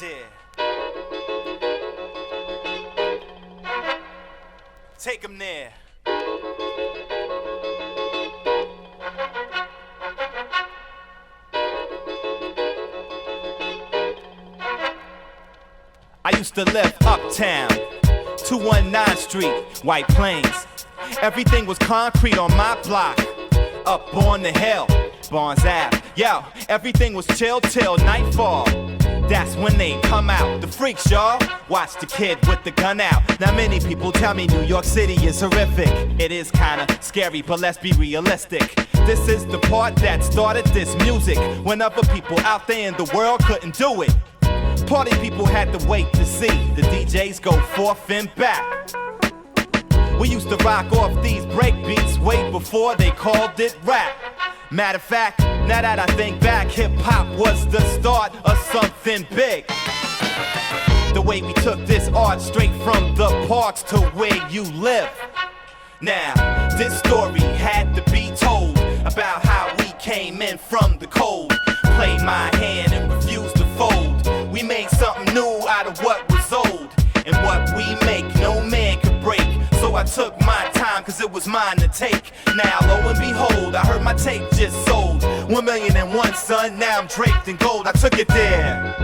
there. Take him there. I used to live uptown, 219 Street, White Plains. Everything was concrete on my block. Up on the hill, Barnes Ave. Yo, everything was chill till nightfall. That's when they come out, the freaks, y'all. Watch the kid with the gun out. Now many people tell me New York City is horrific. It is kinda scary, but let's be realistic. This is the part that started this music, when other people out there in the world couldn't do it. Party people had to wait to see the DJs go forth and back. We used to rock off these break beats way before they called it rap. Matter of fact, now that I think back, hip-hop was the start of something big. The way we took this art straight from the parks to where you live. Now, this story had to be told about how we came in from the cold. Played my hand and refused to fold. We made something new out of what was old. And what we make, no man could break. So I took my time, cause it was mine to take. Now, lo and behold, I heard my tape just sold. 1,000,001, son, now I'm draped in gold. I took it there.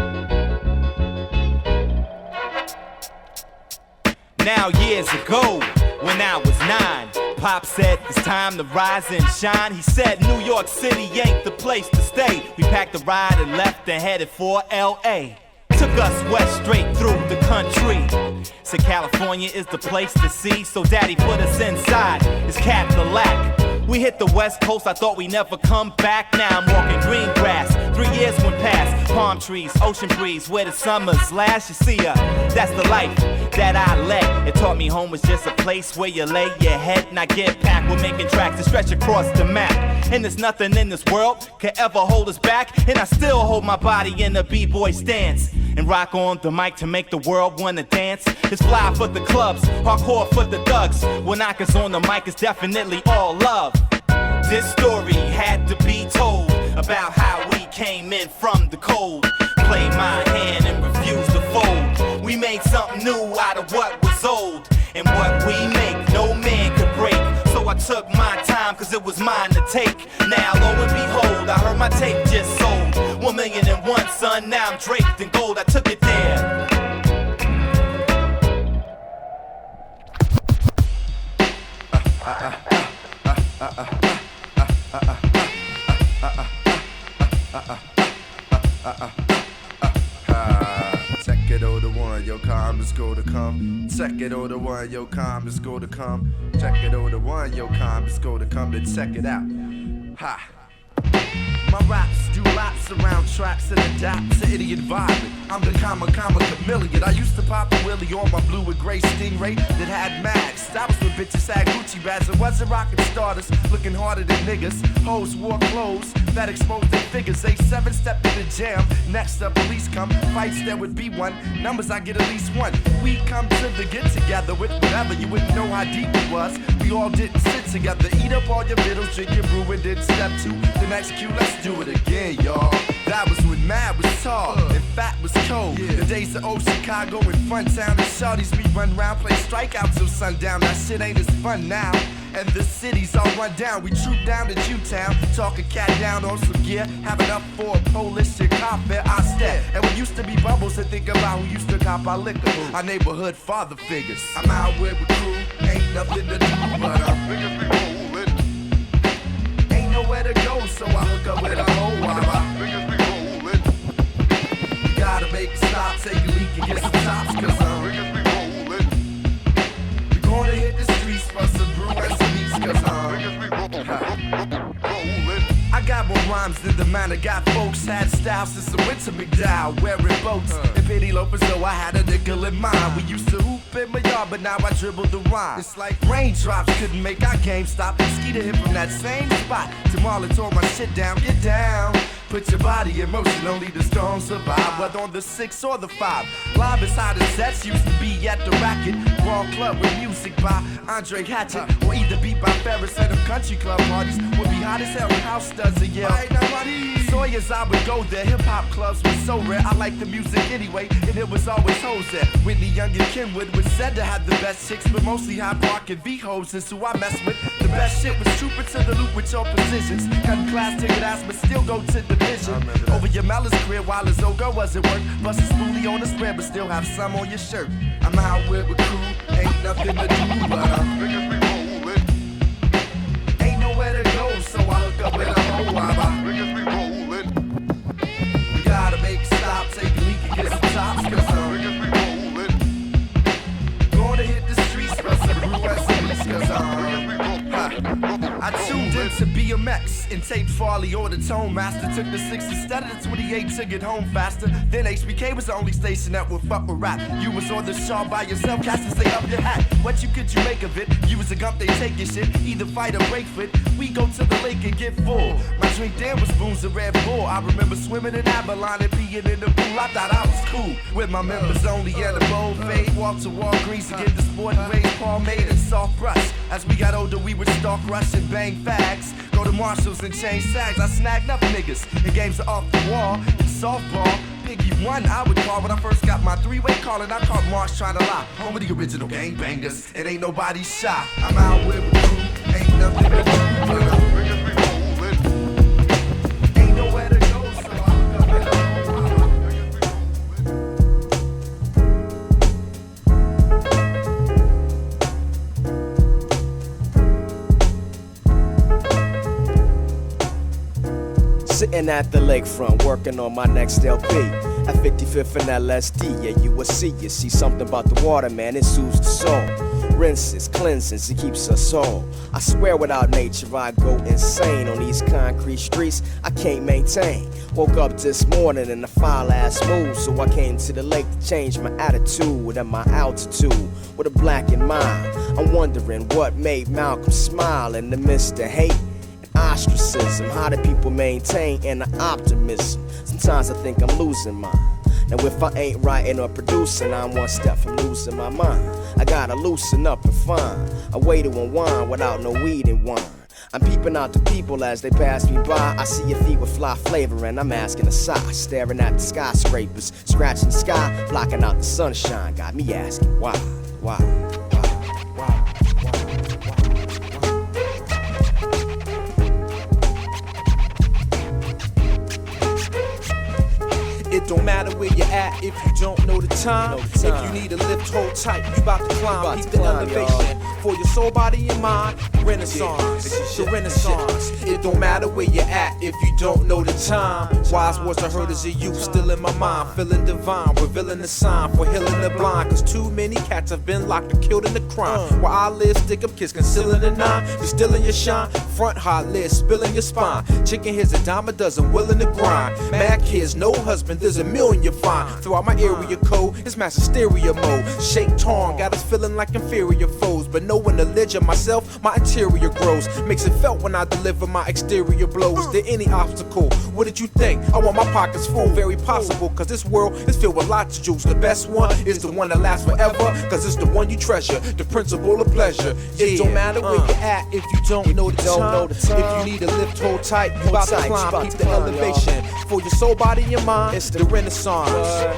Now, years ago, when I was 9, Pop said it's time to rise and shine. He said New York City ain't the place to stay. We packed a ride and left and headed for L.A. Took us west straight through the country. Said California is the place to see, so daddy put us inside his Cadillac. We hit the west coast, I thought we never come back. Now I'm walking green grass, 3 years went past. Palm trees, ocean breeze, where the summers last. You see, that's the life that I led. It taught me home was just a place where you lay your head. And I get packed with making tracks that stretch across the map. And there's nothing in this world could ever hold us back. And I still hold my body in a b-boy stance. And rock on the mic to make the world wanna dance. It's fly for the clubs, hardcore for the thugs. When knockers on the mic, it's definitely all love. This story had to be told about how we came in from the cold. Played my hand and refused to fold. We made something new out of what was old. And what we make, no man could break. So I took my time, cause it was mine to take. Now, lo and behold, I heard my tape just sold. 1,000,001, son, now I'm draped in gold. I took it there. Check it over the one, yo, calm, let's go to come. Check it over the one, yo, calm, let's go to come. Check it over the one, yo, calm, let's go to come. Then check it out. Ha. My raps do laps around tracks and adapt to idiot environment. I'm the comma chameleon. I used to pop a willy on my blue and gray Stingray that had mags. Stops with bitches had Gucci bags. It wasn't rockin' starters, looking harder than niggas. Hoes wore clothes that exposed their figures. They 7-step in the jam. Next up, police come. Fights, there would be one. Numbers, I get at least one. We come to the get together with whatever. You wouldn't know how deep it was. We all didn't sit together. Eat up all your middles, drink your brew, and then step to the next cue. Let's do it again, y'all. That was when Mad was tall and Fat was cold. The days of old Chicago and Funtown and shorties, we run round, play strikeout till sundown. That shit ain't as fun now. And the city's all run down. We troop down to Jewtown, talk a cat down on some gear, have enough for a Polish and cop fair. I step, and we used to be bubbles and think about who used to cop our liquor. Our neighborhood father figures. I'm out with the crew, ain't nothing to do, but our fingers be rolling. Ain't nowhere to go, so I hook up with a hoe while my fingers be rolling. You gotta make a stop, take a leak and get some tops, cause our fingers be rolling. We gonna hit the streets for some brew and some meats, cause our fingers be rolling. I got more rhymes than the man that got folks. Had styles since the winter McDowell, wearing boats and penny loafers, so I had a nickel in mind. We used to hoop in my yard, but now I dribble the rhyme. It's like raindrops couldn't make our game stop. Skeeter hit from that same spot. Tomorrow tore my shit down, get down. Put your body in motion, only the strong survive. Whether on the 6 or the 5. Live as hot as sets used to be at the Racket. Raw club with music by Andre Hatchett. Or either beat by Ferris at them country club parties. Would be hot as hell, house does it, yeah. So as I would go there, hip-hop clubs were so rare. I liked the music anyway, and it was always hoes there. Whitney Young and Kenwood was said to have the best chicks, but mostly Hyde Park and V-hoes is who I mess with. The best shit was trooper to the loop with your precisions. Cutting class ticket ass, but still go to division. Over your Mella's career while his old girl was at work. Bust a spoolie on the spread, but still have some on your shirt. I'm out with a crew, ain't nothing to do but niggas be rollin'. Ain't nowhere to go, so I hook up with a hoe. Niggas be rollin'. We gotta make a stop, take a leak and get some tops, cause niggas be rollin'. Gonna hit the streets, spell some brew at some least, cause niggas be rollin'. I tuned into BMX and taped Farley or the Tone Master. Took the 6 instead of the 28 to get home faster. Then HBK was the only station that would fuck with rap. You was on the shaw by yourself, casting say up your hat. What you could you make of it? You was a gump, they take your shit. Either fight or break fit. We go to the lake and get full. My drink then was spoons of Red Bull. I remember swimming in Avalon and peeing in the pool. I thought I was cool. With my members only and a bold fade. Walk to Walgreens to get the sporting rays pomade and soft brush. As we got older, we would stalk, rush, and bang fags. Go to Marshalls and change sags. I snagged up niggas. And games are off the wall. And softball. Piggy one, I would call when I first got my three-way call. And I caught Marsh trying to lie. Home of the original gangbangers. It ain't nobody shy. I'm out with a crew. Ain't nothing to do but ain't nowhere to go, so I'll come in a Sitting at the lakefront, working on my next LP. At 55th and LSD, yeah, you will see. You see something about the water, man, it soothes the soul. Rinses, cleanses, it keeps us whole. I swear without nature I go insane. On these concrete streets I can't maintain. Woke up this morning in a foul-ass mood, so I came to the lake to change my attitude and my altitude. With a black in mind, I'm wondering what made Malcolm smile in the midst of hate and ostracism. How do people maintain inner optimism? Sometimes I think I'm losing mine. Now if I ain't writing or producing, I'm one step from losing my mind. I gotta loosen up and find a way to unwind without no weed and wine. I'm peeping out the people as they pass me by. I see your feet with fly flavor and I'm asking a sigh. Staring at the skyscrapers, scratching the sky, blocking out the sunshine. Got me asking why. It don't matter where you're at if you don't know the time. If you need a lift, hold tight. You about to climb. Keep the elevation for your soul, body, and mind. Renaissance, the Renaissance. It don't matter where you're at if you don't know the time. Wise words I heard as a youth, still in my mind. Feeling divine, revealing the sign for healing the blind. Cause too many cats have been locked and killed in the crime. While I live, stick up kids concealing the nine. You're still in your shine, front hot lid, spilling your spine. Chicken here's a dime a dozen, willing to grind. Mad kids, no husband, there's a million you find. Throughout my area code, it's master stereo mode. Shake torn, got us feeling like inferior foes. But knowing the ledge of myself, my interior grows. Makes it felt when I deliver my exterior blows. There any obstacle? What did you think? I want my pockets full, very possible. Cause this world is filled with lots of juice. The best one is the one that lasts forever. Cause it's the one you treasure, the principle of pleasure. It don't matter where you're at if you don't know the time. If you need a lift, hold tight. You about to climb, keep the elevation. For your soul, body, and mind, it's the Renaissance.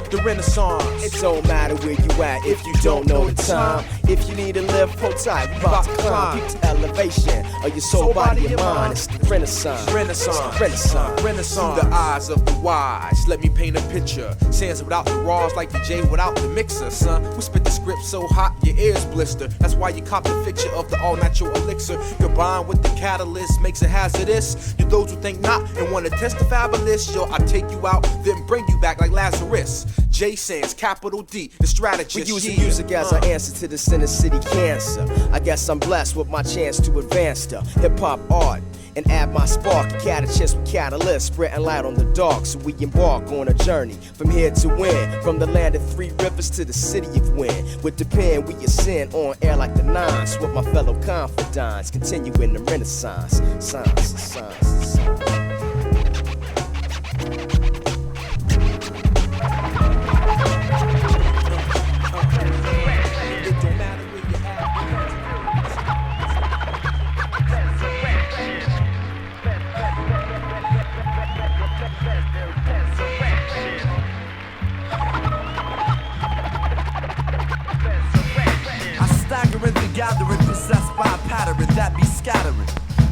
The Renaissance. It don't matter where you at if you don't know the time. If you need a lift, hold tight. We about to climb, keep the elevation of your soul, body, and mind. It's the Renaissance. Renaissance. Renaissance. Renaissance. Through the eyes of the wise, let me paint a picture. Sands without the raws, like the J without the mixer, son. We spit the script so hot, your ears blister. That's why you cop the fixture of the all-natural elixir. Combined with the catalyst, makes it hazardous. You those who think not and want to test the fabulous, yo, I take you out, then bring you back like Lazarus. J Sands, capital D, the strategist. We using music as our answer to the Center City cancer. I guess I'm blessed with my chance to advance the hip-hop art and add my spark. You got a chance with catalyst, spreading light on the dark. So we embark on a journey from here to win. From the land of three rivers to the city of wind. With the pen we ascend on air like the nines. With my fellow confidants, continuing the Renaissance. Science. scattering.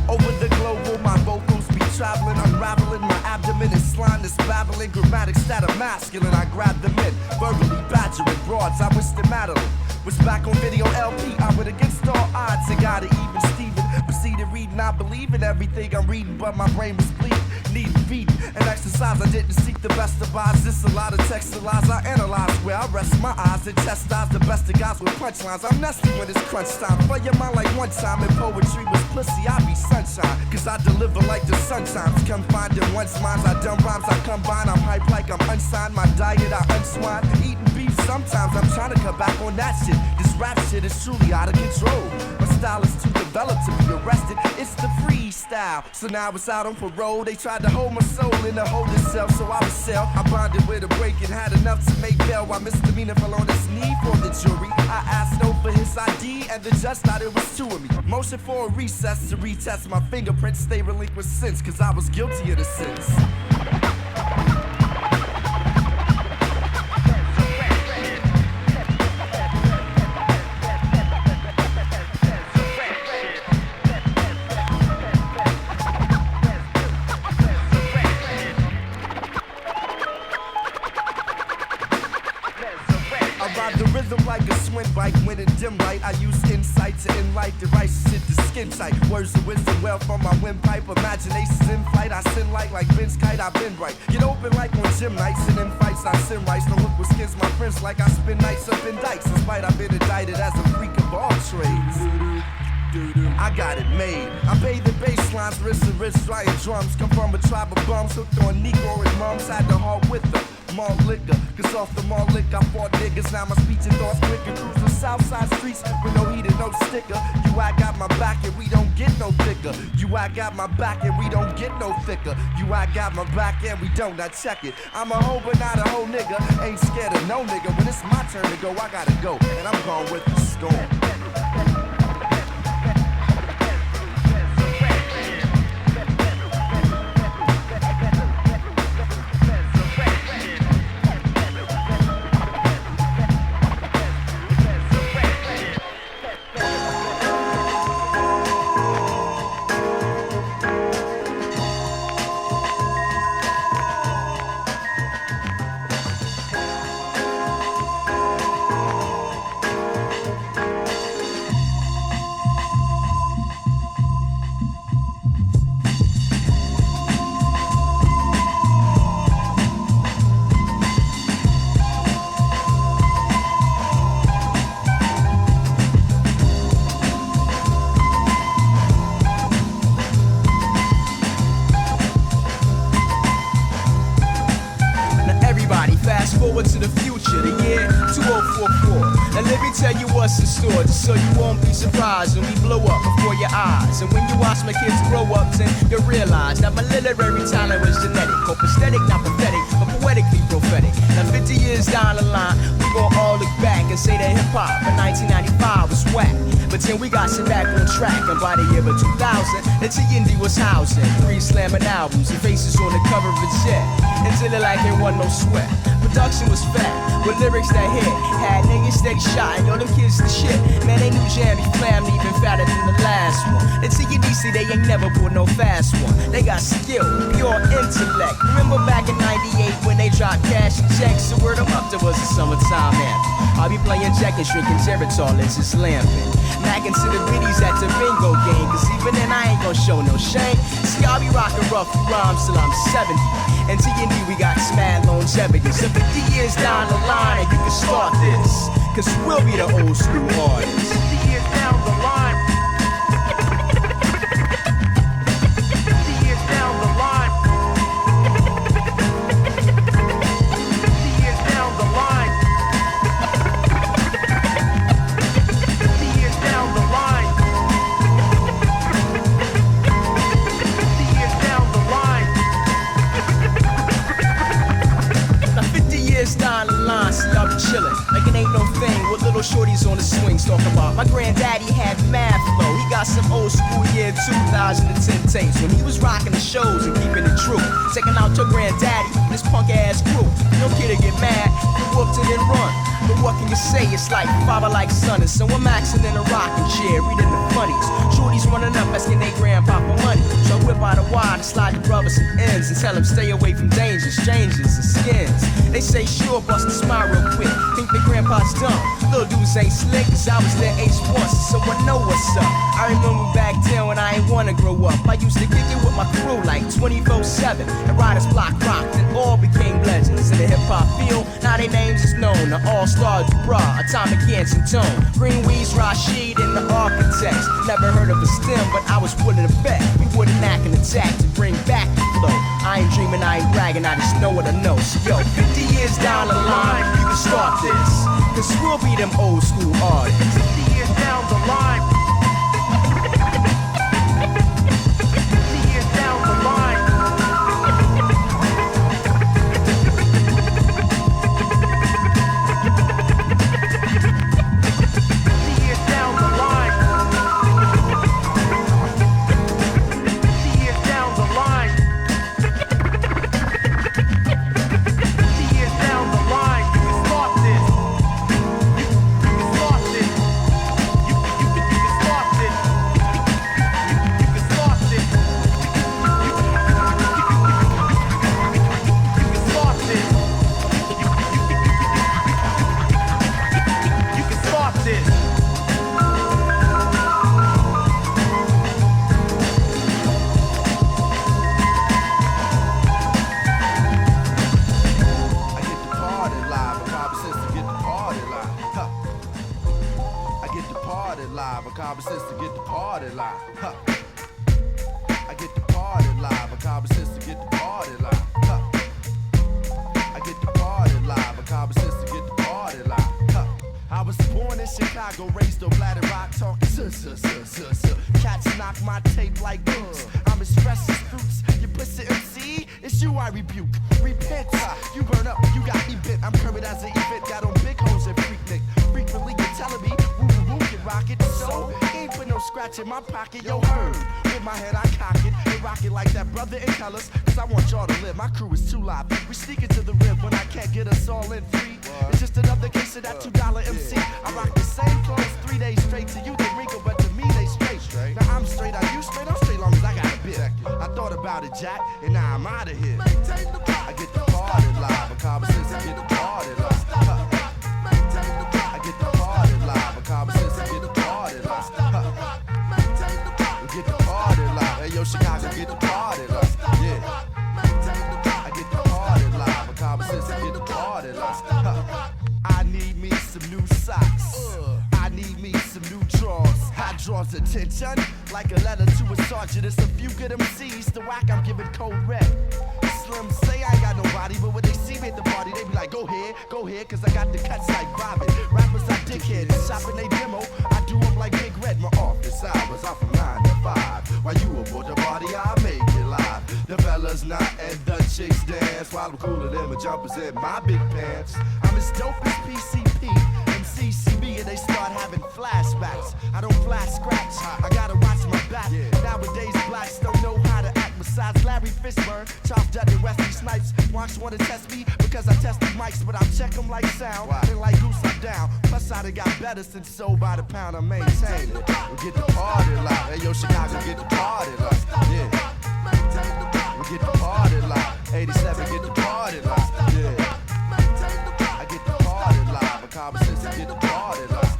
Over the globe will my vocals be traveling, unraveling my abdomen and slime this babbling grammatics that are masculine. I grab them in, verbally badgering broads. I wish that Madeline was back on video LP. I went against all odds and got it even Steven. Proceeded reading, I believe in everything I'm reading, but my brain was bleeding. Needed feeding and exercise. I didn't seek the best of odds. This a lot of text and lies I analyze. Where I rest my eyes and chastise the best of guys with punchlines. I'm nasty when it's crunch time. For your mind like one time in poetry was pussy, I be sunshine. Cause I deliver like the sun times. Confined in one's minds. I dumb rhymes, I combine. I'm hype like I'm unsigned. My diet, I unswine. Eating beef sometimes. I'm trying to cut back on that shit. This rap shit is truly out of control. My style is too developed to be arrested. It's the freestyle. So now it's out on parole. They tried to hold my soul in a holding cell, so I was sell. I bonded with a break and had enough to make bail while misdemeanor fell on his knee for the jury. I asked no for his ID and the judge thought it was two of me. Motion for a recess to retest my fingerprints. Stay relinquished since, cause I was guilty of the sins. Like a swim bike, when in dim light, I use insight to enlighten the right shit to skin tight. Words of wisdom well from my windpipe, imaginations in flight. I sin like Ben's kite, I've been right. Get open like on gym nights, and in fights I sin rights. Don't look with skins, my friends like I spend nights up in dikes. Despite I've been indicted as a freak of all trades. I got it made. I bathe the bass lines, wrist and wrist, drying drums. Come from a tribe of bums, hooked on Negro and mums. Had the heart with them. Malt liquor, cause off the malt liquor I fought niggas. Now my speech and thoughts quicker. Cruise the south side streets with no heat and no sticker. You I got my back and we don't get no thicker. You I got my back and we don't get no thicker. You I got my back and we don't, now check it. I'm a hoe but not a hoe nigga. Ain't scared of no nigga. When it's my turn to go, I gotta go. And I'm gone with the storm. To the future, the year 2044. Now let me tell you what's in store, just so you won't be surprised when we blow up before your eyes. And when you watch my kids grow up, then you'll realize that my literary talent was genetic, copacetic, not pathetic, but poetically prophetic. Now 50 years down the line, we gon' all look back and say that hip-hop in 1995 was whack. But then we got shit back on track, and by the year of 2000, the T&D was housing 3 slamming albums and faces on the cover of a jet. Until it like it wasn't no sweat. Production was fat, with lyrics that hit. Had niggas steady shot, and yo, them kids the shit. Man, they knew Jammy Flam even fatter than the last one. And TDC, they ain't never put no fast one. They got skill, pure intellect. Remember back in 98 when they dropped cash and checks? So word them up, there was a summertime anthem. I'll be playing Jack and shrinking Geritol and just lamping. Mackin' to the biddies at the bingo game, cause even then I ain't gon' show no shame. See, I'll be rockin' rough rhymes till I'm 70. And T&D, we got mad longevity. So 50 years down the line, and you can start this, cause we'll be the old school artists. 50 years down the line. 50 years down the line. 50 years down the line. 50 years down the line. 50 years down the line. Now 50 years down the line, see y'all be chillin', like it ain't no thing, with little shorties on the swings talking about. My granddaddy had mad flow, he got some old school year 2010 tapes, when he was rocking the shows and keeping it true. Taking out your granddaddy and his punk ass crew. No kid to get mad, you whooped it and run. But what can you niggas say it's like father like son, and so I'm maxing in a rocking chair, reading the funnies. Shorties running up, asking they grandpa for money. So I whip out a wad and slide the brothers some ends and tell them stay away from dangers, strangers, and skins. They say sure, bust a smile real quick. Think their grandpa's dumb. Little dudes ain't slick, cause I was their age once, so I know what's up. I remember back then when I ain't wanna grow up. I used to kick it with my crew like 24/7. The Riders Block rocked and all became legends in the hip hop field. Now their names is known. The All-Star Dubra, Atomic Hanson Tone, Greenweeds, Rashid, and the Architects. Never heard of a stem, but I was willing to bet we would enact an attack to bring back the flow. I ain't dreaming, I ain't bragging, I just know what I know. So yo, 50 years down the line, you can start this, cause we'll be them old school artists. 50 years down the line. 50 years down the line. 50 years down the line. 50 years down the line. 50 years down the line. You can start this. You can start this. You can start this. You can start this. You can start this. You can start this. I get the party live, a common sense to get the party live. Huh. I get the party live, a common sense to get the party live. Huh. I get the party live, a common sense to get the party live. Huh. I get the party live, a common sense to get the party live. Huh. I was born in Chicago, raised on Bladder Rock, talking Cats knock my tape like boots. I'm as fresh as fruits. You pussy MC, it's you I rebuke. Repent, you burn up, you got me bit. I'm current as an event, got on big hoes and Freaknik. Frequently you're telling me, woo can rock it. So, ain't put no scratch in my pocket, yo heard. With my head I cock it, and rock it like that brother in colors. Cause I want y'all to live, my crew is too live. We sneak into the rib when I can't get us all in free. It's just another case of that $2 MC. I rock the same clothes 3 days straight. To you they wrinkle, but to me they straight. Now I'm straight, are you straight? I'm straight long as I got a bit. I thought about it, Jack, and now I'm out of here. I get the party live, a common sense to get the party live. I get the party live, a common sense to get the party live. We get the party live. Hey yo, Chicago, get the party live. Yeah. I get the party live, a common sense to get the party live. I need me some new socks. I need me some new drawers. I draws attention like a letter to a sergeant. It's a few good MCs. The whack I'm giving code red. Slim say I ain't got nobody, but when they see me at the party, they be like, go ahead, cause I got the cuts like Robin. Rappers are dickheads, shopping they demo. I do them like Big Red, my office hours. I'm from 9 to 5. While you aboard the party, I make it live. The fellas not and the chicks dance while I'm cooler than my jumpers in my big pants. I'm as dope as PCP and CCB, and they start having flashbacks. I don't flash scratch, I gotta watch my back. Nowadays blacks don't know how to act. Besides Larry Fishburne, Charles Dudley, Wesley Snipes. Watch wanna test me because I test the mics, but I'll check them like sound. And like goose, I'm down. Plus I done got better since sold by the pound. I maintain it. We get the party live. Hey yo, Chicago, get the party live. Yeah. We get the party live. 87, get the party live. Yeah. I get the party live. A common sense to get the party live.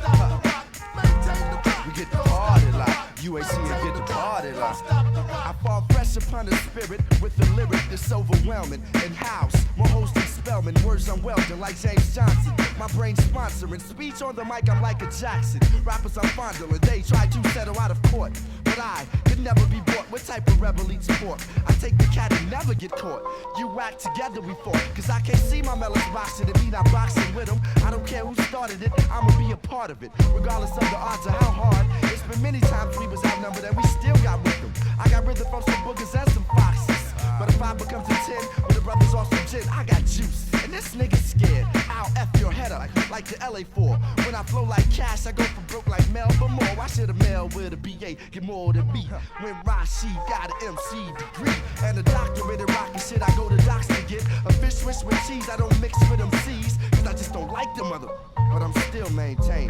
We get the party live. UAC and get the party live. I fall fresh upon the spirit with the lyric that's overwhelming. And house, more host and Spellman, words I'm welding like James Johnson. My brain sponsoring, speech on the mic I'm like a Jackson. Rappers I'm fondling, they try to settle out of court. But I could never be bought. What type of rebel eats pork? I take the cat and never get caught. You whack together we fought. Cause I can't see my melons boxing and me not boxing with them. I don't care who started it, I'ma be a part of it. Regardless of the odds or how hard. It's been many times we was outnumbered and we still got with them. I got rhythm from some boogers and some foxes. But if I becomes a 10, with the brothers off some gin, I got juice. And this nigga's scared. I'll F your head up like the LA4. When I flow like cash, I go from broke like Mel for more. I should have mailed with a BA, get more than me. When Rashid got an MC degree and a doctorate in rockin' shit, I go to docs to get a fish wish with cheese. I don't mix with them C's, cause I just don't like them other. but I'm still maintaining.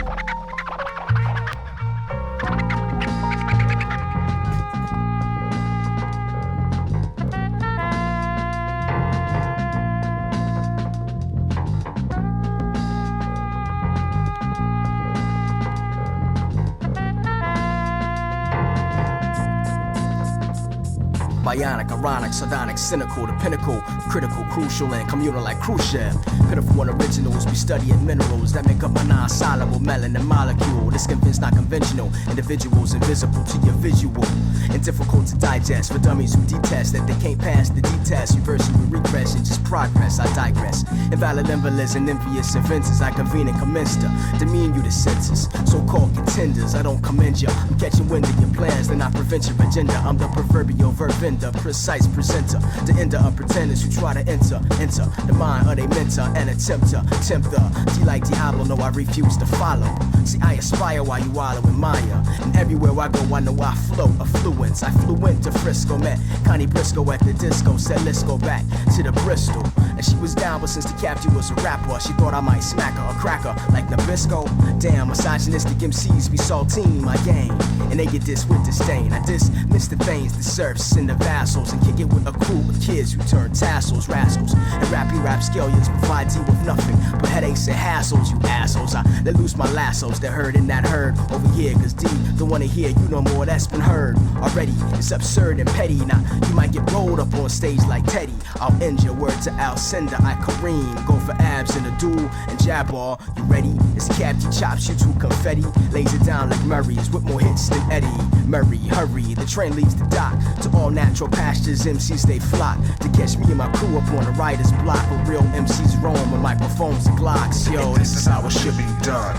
Bionic, ironic, sardonic, cynical, the pinnacle, critical, crucial, and communal like Khrushchev. Pitiful one originals, we studying minerals that make up my non-soluble melanin molecule. This convinced, not conventional, individuals invisible to your visual, and difficult to digest for dummies who detest that they can't pass the D-test. Reversing with regress and just progress, I digress. Invalid invalids and envious inventors, I convene and commence to demean you to senses. So-called contenders, I don't commend ya. I'm catching wind of your plans, then I prevent your agenda. I'm the proverbial verb vendor, precise presenter, the end of pretenders who try to enter the mind of they mentor and attempt to tempt the G like Diablo. No, I refuse to follow. See, I aspire while you wallow in Maya, and everywhere I go, I know I flow affluence. I flew into Frisco, met Connie Briscoe at the disco, said let's go back to the Bristol. And she was down, but since the captain was a rapper, she thought I might smack her a cracker like Nabisco. Damn, misogynistic MCs be saltine my game, and they get this with disdain. I dismiss the veins, the serfs, and the vassals, and kick it with a crew of kids who turn tassels, rascals, and rappy rapscallions provide you with nothing but headaches and hassles, you assholes. I let loose my lassos that herd in that herd over here, cause D don't wanna hear you no more, that's been heard already. It's absurd and petty. Now you might get rolled up on stage like Teddy. I'll end your word to Alcindor, I Kareem, go for abs in a duel and jab ball. You ready? It's Captain Chops, you two confetti, lays it down like Murray's with more hits than Eddie Murray. Hurry, the train leaves the dock to all natural pastures. MCs they flock to catch me and my crew up on the writer's block, where real MCs roam with microphones and Glocks. Yo, this is how it should be done.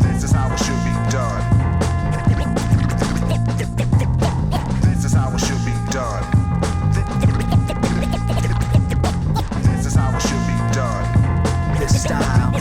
This is how it should be done. This is how it should be done. This is how it should be done. This style,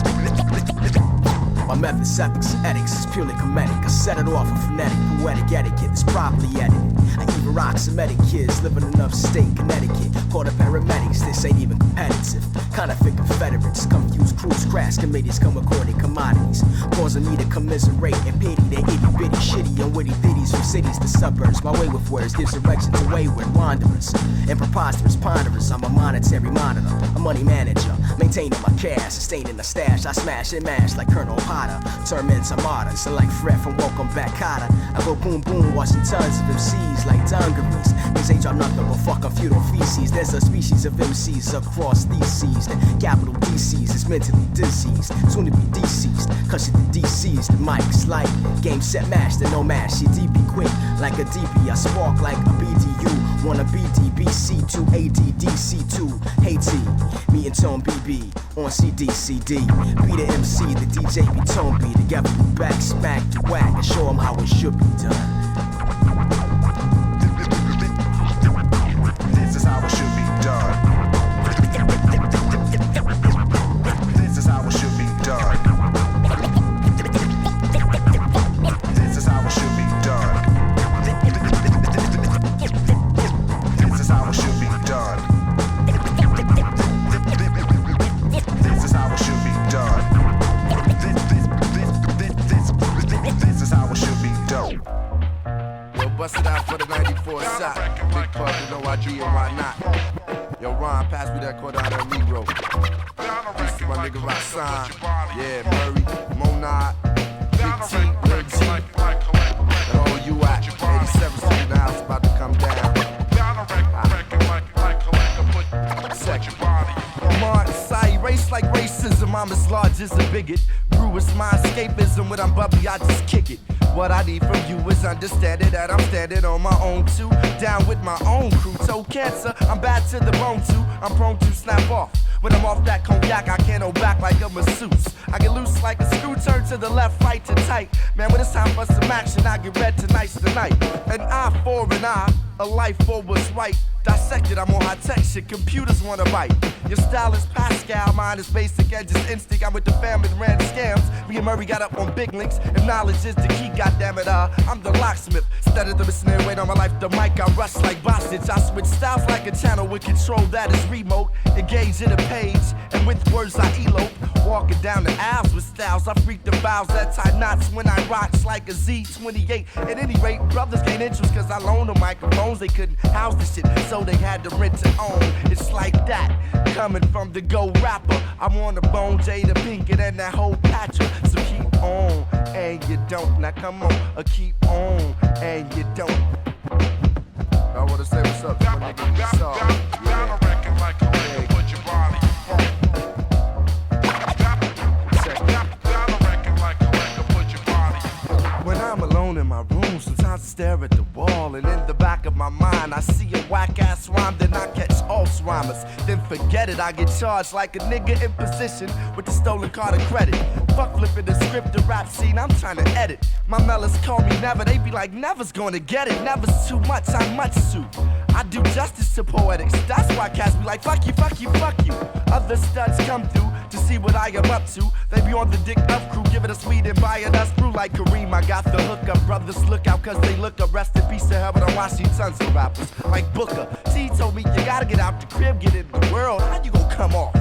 my methods, ethics, and ethics is purely comedic. I set it off with phonetic, poetic etiquette that's properly edited. I even rock Semitic kids living in upstate Connecticut. Call the paramedics, this ain't even competitive. Counterfeit Confederates, confused crews, crash committees come according commodities, causing me to commiserate and pity their itty bitty shitty and witty ditties from cities to suburbs. My way with words gives direction to wayward wanderers and preposterous ponderers. I'm a monetary monitor, a money manager, maintaining my cash, sustaining the stash. I smash and mash like Colonel Potter, turn men to martyrs. So like Fred from Welcome Back Cotter, I go boom boom, watching tons of MCs like dungarees. These ain't y'all nothing but fucking feudal feces. There's a species of MCs across these seas. The capital DCs is mentally diseased, soon to be deceased. Cause you the DCs, the mic's like game set match, the no match. You DP quick like a DP, I spark like a BDU. Wanna BD, BC2, AD, DC2, Haiti. Me and Tone BB on CDCD. Be the MC, the DJ be Tone B. Together we back, smack, you whack, and show them how it should be done. This is how it should be done. This is how it should be done. This is how it should be done. This is how it should be done. This is how it should be done. This is how it should be done. Yo, bust it out for the 94 shot. Big pub, no idea why not. Yo, Ron, pass me that quarter out of Negro. Peace to my nigga Roxanne. Yeah, Murray, Monad, Big T, Lil T. And all you at 87 Street in the house about to come down. Second. Mark, I erase like racism. I'm as large as a bigot. Brew is my escapism. When I'm bubbly, I just kick it. What I need from you is understanding that I'm standing on my own too. Down with my own crew. Toe cancer, I'm bad to the bone too. I'm prone to snap off. When I'm off that cognac, I can't hold back like a masseuse. I get loose like a screw, turn to the left, right to tight. Man, when it's time for some action, I get red tonight's the night. An eye for an eye, a life for what's right. Dissect it, I'm on high tech shit, computers wanna bite. Your style is Pascal, mine is basic and just instinct. I'm with the family that ran the scams. Me and Murray got up on big links, and knowledge is the key, goddammit. I'm the locksmith, instead of the snare weight on my life, the mic, I rush like Bostage. I switch styles like a channel with control that is remote. Engage in a page, and with words I elope. Walking down the aisles with styles, I freak the vows that tie knots when I rocks like a Z28. At any rate, brothers gain interest cause I loaned them microphones. They couldn't house the shit, so they had to rent to own. It's like that, coming from the Go rapper. I'm on the Bone, Jada Pinkett, and that whole patcher. So keep on, and you don't. Now come on, keep on, and you don't. I wanna say what's up, my nigga. What's up? Yeah. When I'm alone in my room, sometimes I stare at the wall, and in the back of my mind, I see a whack-ass rhyme, then I catch Alzheimer's. Then forget it, I get charged like a nigga in position with the stolen card of credit. Fuck flipping the script, the rap scene, I'm trying to edit. My mellas call me Never, they be like, Never's gonna get it. Never's too much, I'm much too. I do justice to poetics, that's why cats be like, fuck you, fuck you, fuck you. Other studs come through to see what I am up to. They be on the dick up crew, giving us weed and buying us brew like Kareem. I got the hookup, brothers look out cause they look up. Rest in peace to heaven, I'm watching tons of rappers like Booker. T told me you gotta get out the crib, get in the world. How you gonna come off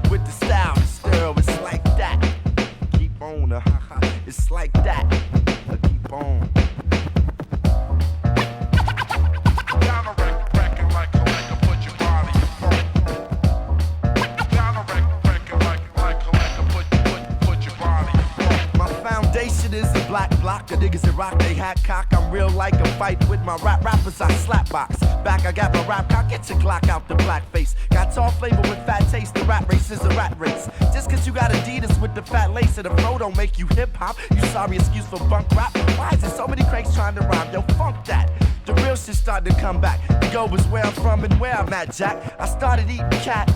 with the style, the stir? It's like that. Keep on, it's like that. Keep on. Is a black block, the niggas that rock they hat cock. I'm real like a fight with my rappers, I slap box. Back, I got my rap cock, get your Glock out the black face. Got tall flavor with fat taste, the rat race is a rat race. Just cause you got Adidas with the fat lace and the flow don't make you hip hop. You sorry excuse for bunk rap? Why is there so many cranks trying to rhyme? Yo, funk that. The real shit started to come back. The go was where I'm from and where I'm at, Jack. I started eating cat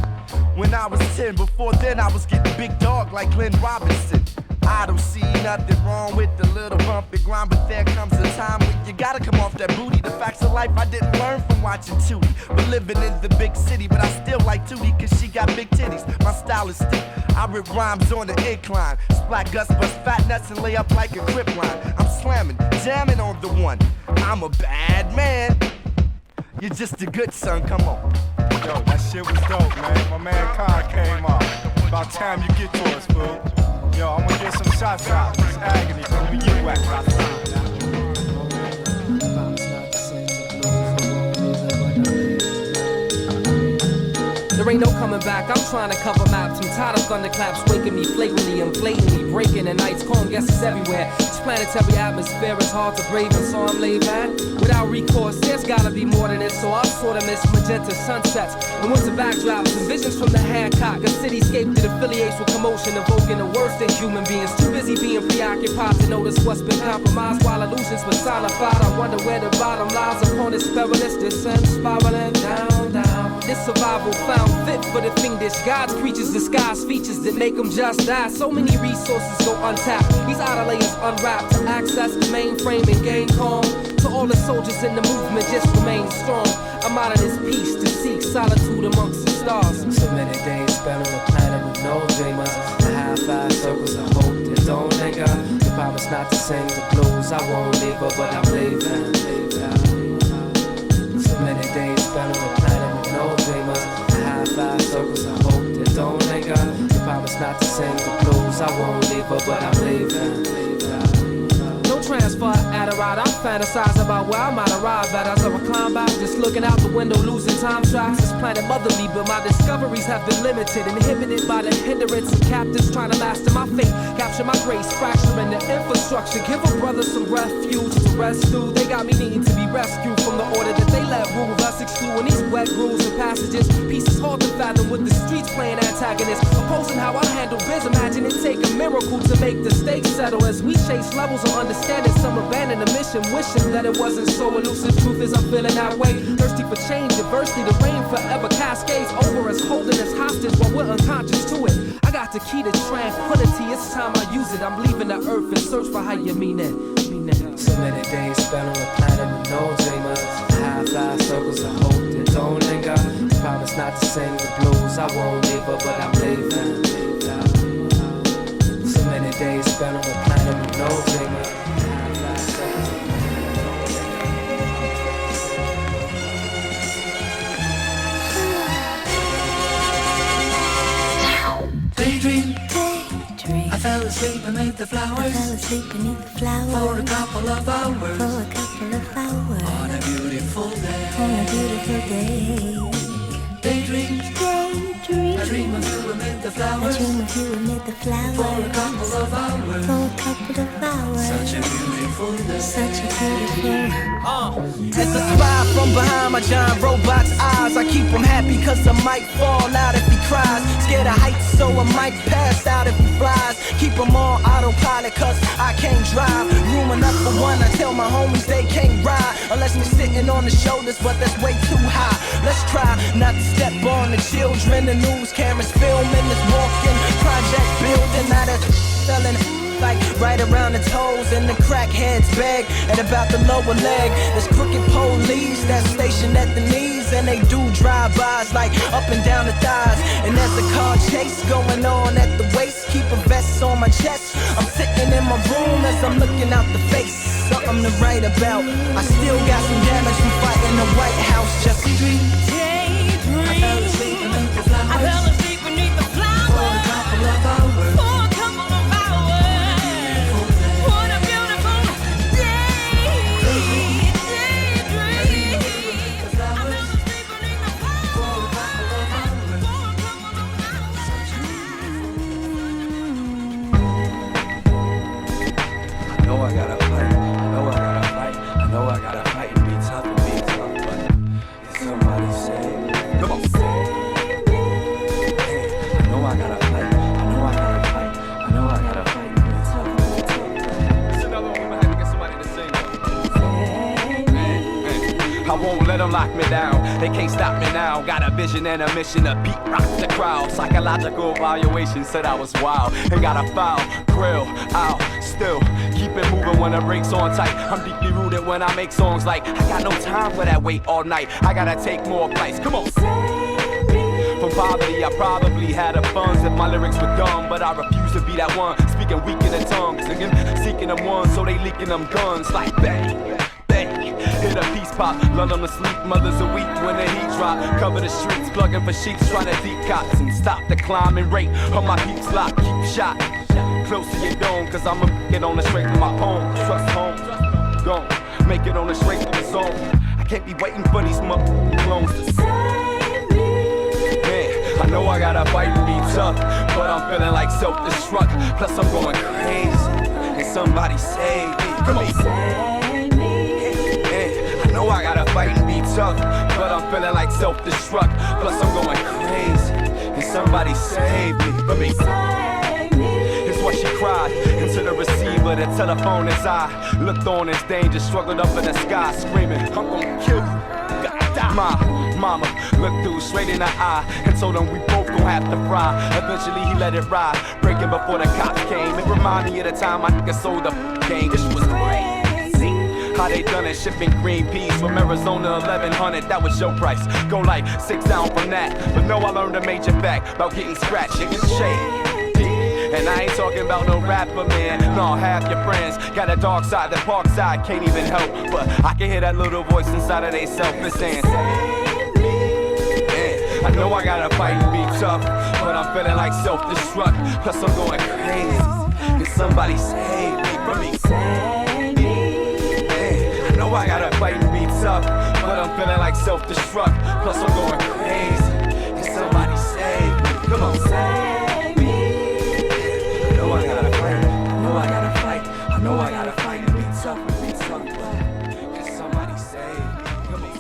when I was 10. Before then I was getting big dog like Glenn Robinson. I don't see nothing wrong with the little bump and grind, but there comes a time when you gotta come off that booty. The facts of life I didn't learn from watching Tootie, but living in the big city. But I still like Tootie cause she got big titties. My style is steep, I rip rhymes on the incline. Splat guts, bust fat nuts and lay up like a grip line. I'm slamming, jamming on the one. I'm a bad man, you're just a good son, come on. Yo, that shit was dope, man. My man Khan came up. About time you get to us, fool. Yo, I'm gonna get some shots out. It's agony from the U.S. There ain't no coming back, I'm trying to cover maps. I'm tired of thunderclaps waking me flagrantly and blatantly breaking the night's calm guesses everywhere. This planetary atmosphere is hard to brave and so I'm laid back. Without recourse, there's gotta be more than this. So I sort of miss magenta sunsets and winter backdrops and visions from the Hancock. A cityscape that affiliates with commotion, evoking the worst in human beings. Too busy being preoccupied to notice what's been compromised while illusions personified. I wonder where the bottom lies upon this perilous descent, spiraling down, down. This survival found fit for the fiendish. God's creatures disguise features that make them just die. So many resources go untapped. These outer layers unwrapped to access the mainframe and gain calm. To all the soldiers in the movement, just remain strong. I'm out of this peace to seek solitude amongst the stars. So many days spent on a planet with no dreamers. The high-five circles of hope that don't linger. The promise not to sing the blues. I won't leave her, but I'm leaving. So many days spent on a planet with no dreamers. High-five circles of hope that don't linger. The promise not to sing the blues. I won't leave her, but I'm leaving. No transfer at a ride. I fantasize about where I might arrive at as I recline back, just looking out the window, losing time tracks. This planet motherly, but my discoveries have been limited, inhibited by the hindrance of captives trying to master my fate, capture my grace, fracturing the infrastructure. Give a brother some refuge to rest through. They got me needing to be rescued from the order that they let rule, thus excluding these wet grooves and passages. Pieces hard to fathom with the streets playing antagonist, opposing how I handle biz. Imagine it take a miracle to make the stakes settle as we chase levels of understanding. Some abandon the mission, wishing that it wasn't so elusive. Truth is I'm feeling that way, thirsty for change, adversity. The rain forever cascades over us, holding us hostage while we're unconscious to it. I got the key to tranquility, it's time I use it. I'm leaving the earth in search for how you mean it. So many days spent on a planet with no dreamers. High-five circles of hope that don't about to sing the blues. I won't leave her, but I'm leaving. So many days spent on the planet with no baby. Daydream. I fell asleep beneath the flowers. For a couple of hours. On a beautiful day. Daydream. I dream of you amid the flowers. For a couple of hours. Such a beautiful day. It's a spy from behind my giant robot's eyes. I keep him happy cause I might fall out if he cries. Scared of heights so I might pass out if he flies. Keep him on autopilot cause I can't drive. Room enough for one, I tell my homies they can't ride. Unless we're sitting on the shoulders, but that's way too high. Let's try not to step on the children. The news cameras filming this walking project building. Now that's selling like right around the toes, and the crackheads beg at about the lower leg. There's crooked police that's stationed at the knees, and they do drive-bys like up and down the thighs. And there's a car chase going on at the waist. Keep a vest on my chest. I'm sitting in my room as I'm looking out the face. Something to write about. I still got some damage from fighting the White House. Just daydream. I fell asleep beneath the flowers. For a couple of hours. Let them lock me down, they can't stop me now. Got a vision and a mission to beat rock the crowd. Psychological evaluation said I was wild. And got a foul grill, I'll still keep it moving when the brakes on tight. I'm deeply rooted when I make songs like I got no time for that wait all night. I gotta take more flights, come on. From poverty, I probably had the funds if my lyrics were dumb, but I refuse to be that one. Speaking weak in the tongue, singing, seeking them ones, so they leaking them guns like bang. Hit a peace pop, lull them to sleep, mothers are weak when the heat drop. Cover the streets, plugging for sheets, trying to deep cops and stop the climbing rate of my peeps lock. Keep shot close to your dome, cause I'ma get on the straight of my poem. Trust home, gon' make it on the straight of the zone. I can't be waiting for these clones to save me. Man, I know I gotta fight and be tough, but I'm feeling like self-destruct. Plus I'm going crazy, and somebody save me. Come on. I know I gotta fight and be tough, but I'm feeling like self-destruct. Plus I'm going crazy, and somebody save me. For me, it's what she cried into the receiver, the telephone as I looked on in danger, struggled up in the sky, screaming, I'm gonna kill you, gotta die. My mama looked through straight in the eye and told him we both gon' have to fry. Eventually he let it ride, breaking before the cops came. It reminded me of the time I nigga sold the game. This was great. How they done it, shipping green peas from Arizona, 1100, that was your price. Go like 6 down from that, but no, I learned a major fact about getting scratched, getting shade. And I ain't talking about no rapper, man, no, half your friends got a dark side, the park side can't even help. But I can hear that little voice inside of they self that's saying, I know I gotta fight and be tough, but I'm feeling like self-destruct. Plus I'm going crazy, can somebody save me from me? I know I gotta fight and be tough, but I'm feeling like self-destruct. Plus I'm going crazy, can somebody save me? Come on, save me. I know I gotta fight, I know I gotta fight, I know I gotta fight and be tough, but can somebody save me? Come on.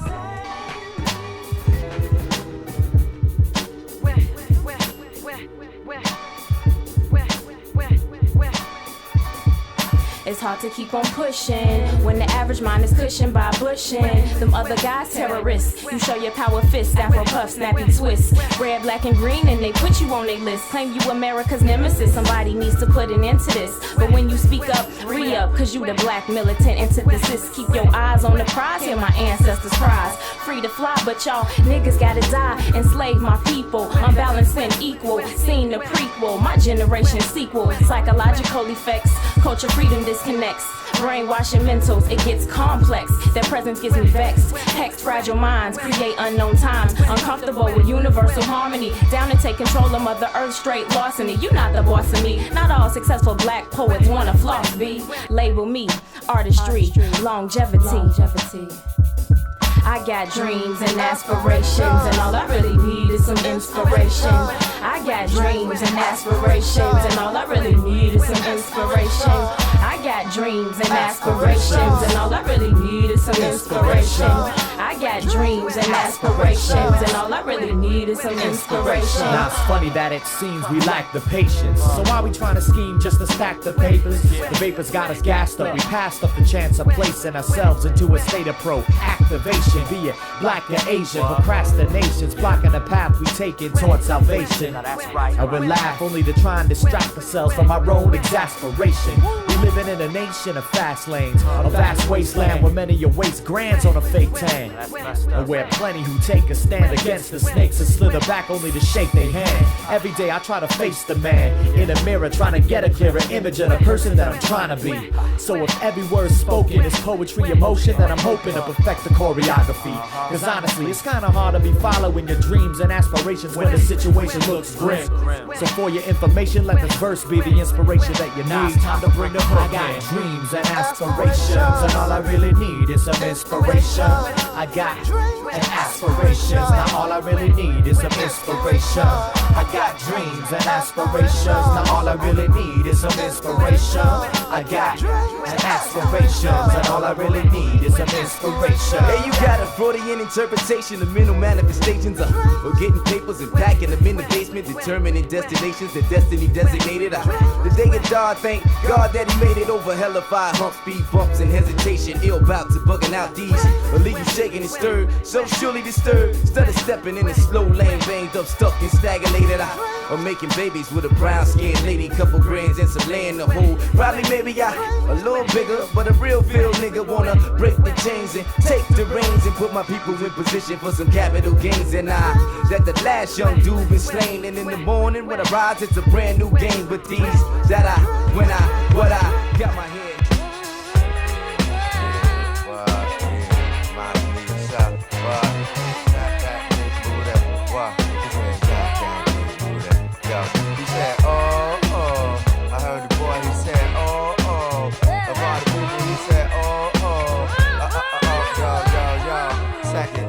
It's hard to keep on pushing when the average mind is cushioned by bushing. Them other guys terrorists. You show your power fist, afro puff, snappy twist. Red, black, and green, and they put you on their list. Claim you America's nemesis. Somebody needs to put an end to this. But when you speak up, re-up, cause you the black militant antithesis. Keep your eyes on the prize, hear my ancestors' cries. Free to fly, but y'all niggas gotta die. Enslave my people, unbalanced and equal. Seen the prequel, my generation sequel. Psychological effects, culture freedom disconnects. Brainwashing mentals, it gets complex. Their presence gets me vexed. Hex fragile minds, create unknown times. Uncomfortable with universal harmony. Down to take control of Mother Earth, straight larceny. You not the boss of me. Not all successful black poets wanna floss, B. Label me artistry, longevity. I got dreams and aspirations, and all I really need is some inspiration. I got dreams and aspirations, and all I really need is some inspiration. I got dreams and aspirations, and all I really need is some inspiration. I got dreams and aspirations, and all I really need is some inspiration. Now it's funny that it seems we lack the patience. So why we trying to scheme just to stack the papers? The vapors got us gassed up. We passed up the chance of placing ourselves into a state of pro-activation. Be it black or Asian, procrastination's blocking the path we taking towards salvation. I will laugh only to try and distract ourselves from our own exasperation. We living in a nation of fast lanes, a vast wasteland where many are waste grands on a fake tan, and where plenty who take a stand against the snakes and slither back only to shake their hand. Every day I try to face the man in a mirror, trying to get a clearer image of the person that I'm trying to be. So if every word spoken is poetry, emotion, then I'm hoping to perfect the choreography. Cause honestly, it's kinda hard to be following your dreams and aspirations when the situation looks grim. So for your information, let this verse be the inspiration that you need. It's time to bring the hook. I got dreams and aspirations, and all I really need is some inspiration. I got aspirations, now all I really need is some inspiration. I got dreams and aspirations, now all I really need is some inspiration. I got aspirations, and all I really need is some inspiration. Hey, you got a Freudian interpretation of mental manifestations of getting papers and packing them in the basement, determining destinations that destiny designated. The day of dawn, thank God that he made it over hella fire humps, speed bumps, and hesitation. Ill bout to bugging out these, but leave you shaking and stirred, so surely disturbed. Instead of stepping in a slow lane, banged up, stuck and stagnated. Or making babies with a brown skinned lady, couple grains and some land to hold. Probably maybe a little bigger, but a real field nigga wanna break the chains and take the reins and put my people in position for some capital gains. And that the last young dude been slain, and in the morning when I rise it's a brand new game. But these that I got my head. He said, oh, oh. I heard the boy, he said, oh, oh. About the people, he said, oh, oh. Yo. Second.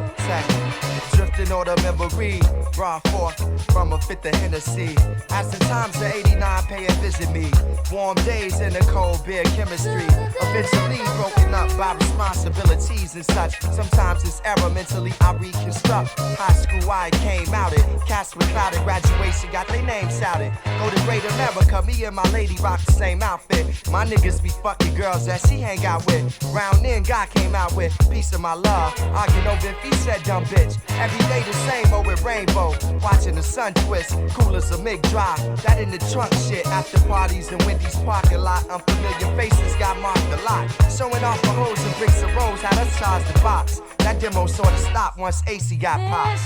Drifting on the memory, brought forth from a fifth of Hennessy. As the times of 89 pay and visit me. Warm days in the cold beer chemistry. Eventually broken up by responsibilities and such. Sometimes it's error mentally I reconstruct. High school I came out it. Cast with clouded graduation, got their names shouted. Go to Great America, me and my lady rock the same outfit. My niggas be fucking girls that she hang out with. Round then God came out with piece of my love. Arguing over if he said dumb bitch. Every day the same old with rainbow. Watching the sun twist, cool as a MiG drive. That in the trunk shit. After parties in Wendy's parking lot. Unfamiliar faces got marked a lot. Showing off the hoes and bricks of rose. Had us charge the box. That demo sorta stopped once AC got popped.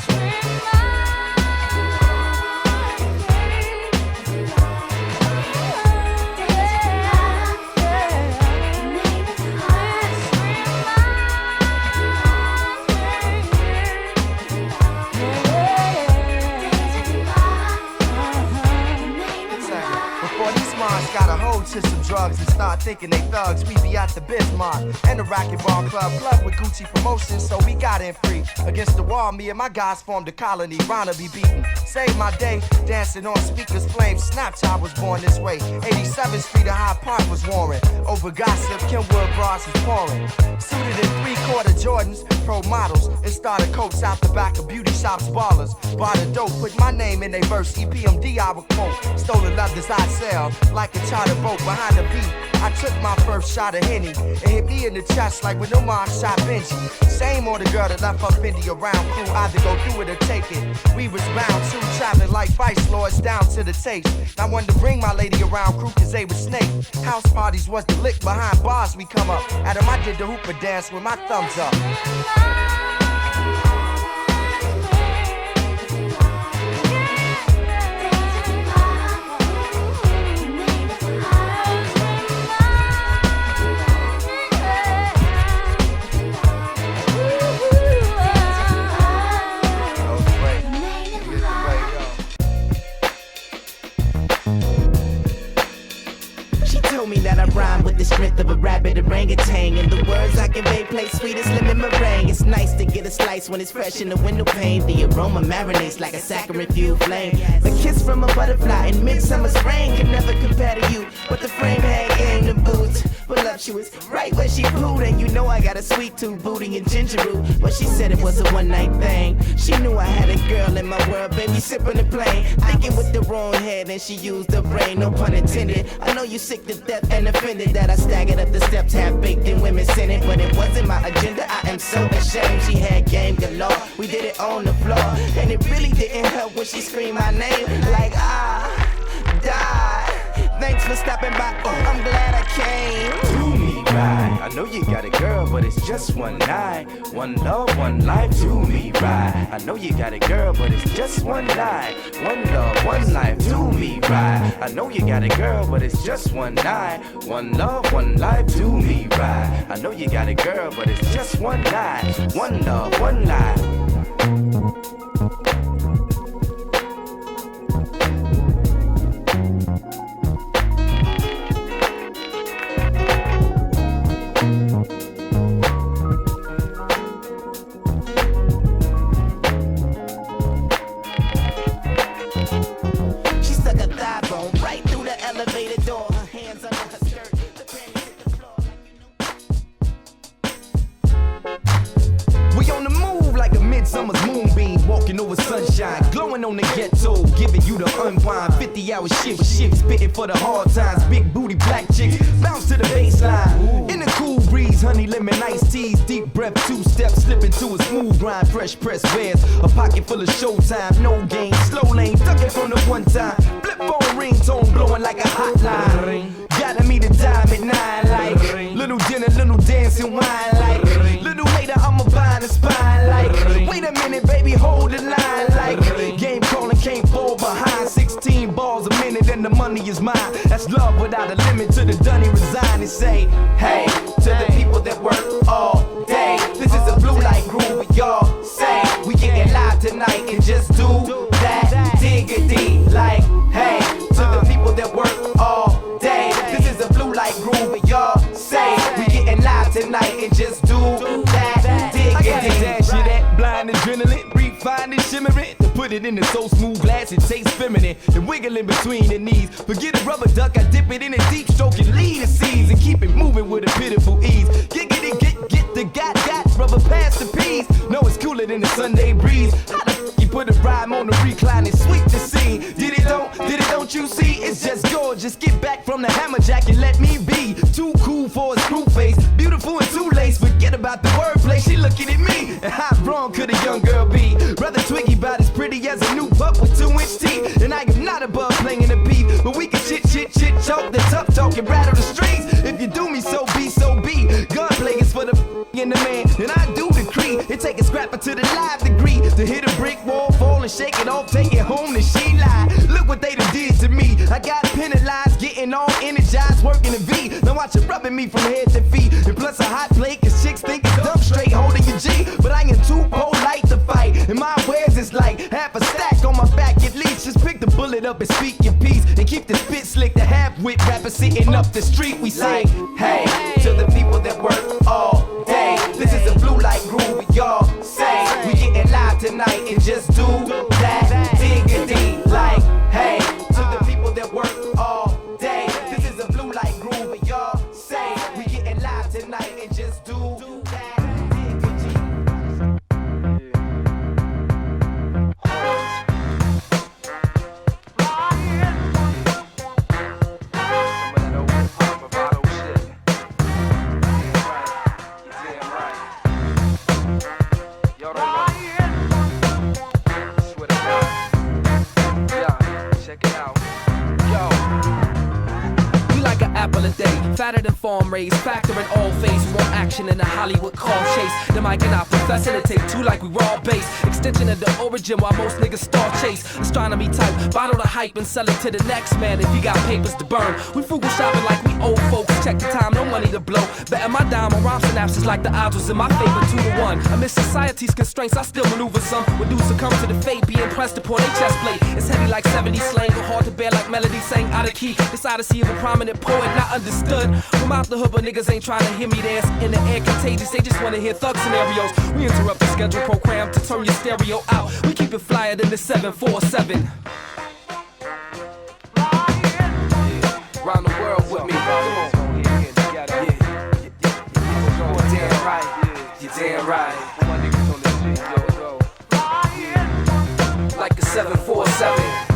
Got a hold to some drugs and start thinking they thugs. We be at the Bismarck and the racquetball club, club with Gucci promotions, so we got in free. Against the wall, me and my guys formed a colony. Rana be beaten, saved my day, dancing on speakers, flames. Snapchat was born this way. 87th Street of Hyde Park was warring over gossip. Kenwood bras was pouring. Suited in 3/4 Jordans. pro models and started coats out the back of beauty shops, ballers. Bought a dope, put my name in they verse. EPMD I would quote. Stolen others I sell like a charter boat behind the beat. I took my first shot of Henny and hit me in the chest like when Omar shot Benji. Same on the girl that left her Fendi around crew. Either go through it or take it. We was bound to traveling like vice lords down to the taste. I wanted to bring my lady around crew cause they was snake. House parties was the lick behind bars we come up. Adam, I did the hooper dance with my thumbs up. Me that I rhyme with the strength of a rabbit orangutan. And the words I convey play sweet as lemon meringue. It's nice to get a slice when it's fresh in the window pane. The aroma marinates like a saccharine fuel flame. The kiss from a butterfly in midsummer spring can never compare to you. But the frame had game to boots. Voluptuous, right where she pooed. And you know I got a sweet tooth, booty and ginger root. But she said it was a one night thing. She knew I had a girl in my world, baby, sipping the plane. Thinking with the wrong head and she used her brain, no pun intended. I know you sick to death and offended that I staggered up the steps, half baked in women sinning. But it wasn't my agenda, I am so ashamed. She had game galore, we did it on the floor. And it really didn't help when she screamed my name like died. Thanks for stopping by, oh, I'm glad I came. Do me right, I know you got a girl, but it's just one night. One love, one life, do me right. I know you got a girl, but it's just one night. One love, one life, do me right. I know you got a girl, but it's just one night. One love, one life, do me right. I know you got a girl, but it's just one night. One love, one life. Summer's moonbeam, walking over sunshine, glowing on the ghetto, giving you the unwind. 50-hour shift, spitting for the hard times. Big booty black chicks, bounce to the baseline. In the cool breeze, honey lemon iced teas, deep breath, two-step, slipping to a smooth grind. Fresh press wears, a pocket full of showtime. No game, slow lane, ducking from the one time. Flip phone ringtone, blowing like a hotline. Gotta meet a dime at 9 like little dinner, little dancing wine like little later I'ma bind the spine like wait a minute baby hold the line like game calling can't fall behind 16 balls a minute and the money is mine. That's love without a limit. To the dunny resign and say hey to the people that work all day. This is a blue light groove y'all say we getting live tonight and just do that diggity like hey to the people that work all day. This is a blue light groove y'all say we getting live tonight and just do that diggity. I got a dash of that blind adrenaline, refined and shimmering. Put it in the so smooth glass, it tastes feminine and wiggling between the knees. Forget a rubber duck, I dip it in a deep stroke and lead the seas and keep it moving with a pitiful ease. Get the got rubber past the peas. No, it's cooler than the Sunday breeze. How the f you put a rhyme on the recline and sweep the scene? Did it don't you see? It's just gorgeous. Get back from the hammer jack and let me be. Too cool for a screw face, beautiful and too laced. Forget about the wordplay, she looking at me. And how wrong could a young girl be? Brother Twiggy about as pretty as a new pup with 2-inch teeth. And I am not above playing the beat, but we can chit choke the tough talk and rattle the streets. If you do me so be. Gunplay is for the in the man, and I do decree it take a scrapper to the live degree to hit a brick wall, fall and shake it off, take it home and she lie. Look what they done did to me. I got penalized, getting all energized, working the V. Now watch it rubbing me from head to feet, and plus a hot plate, cause chicks think it's dumb straight holding your G. But I am too polite to fight, and my wares is like half a stack on my back at least. Just pick the bullet up and speak your piece, and keep the spit slick. The half-wit rapper sitting up the street. We say, hey, to the people that work all day. This is a blue light groove, y'all say we getting live tonight and just do that diggity. Like, hey, to the people that work all day. This is a blue light groove, y'all say we getting live tonight and just do that diggity. fatter than farm raised, factor in all phase, more action in the Hollywood car chase. The mic and I professing to take two like we raw base. Extension of the origin while most niggas star chase. Astronomy type, bottle the hype and sell it to the next man if you got papers to burn. We frugal shopping like we old folks, check the time, no money to blow. Betting my dime on rhyme synapses like the odds was in my favor 2-1. Amidst society's constraints, I still maneuver some. When dudes succumb to the fate, being pressed upon a chest plate. It's heavy like 70 slang, or hard to bear like melody sang out of key. This odyssey of a prominent poet, not understood. From out the hood, but niggas ain't trying to hear me dance. In the air contagious, they just wanna hear thug scenarios. We interrupt the schedule program to turn your stereo out. We keep it flyer than the 747. Round the world with me, damn right, you're damn right. Like a 747.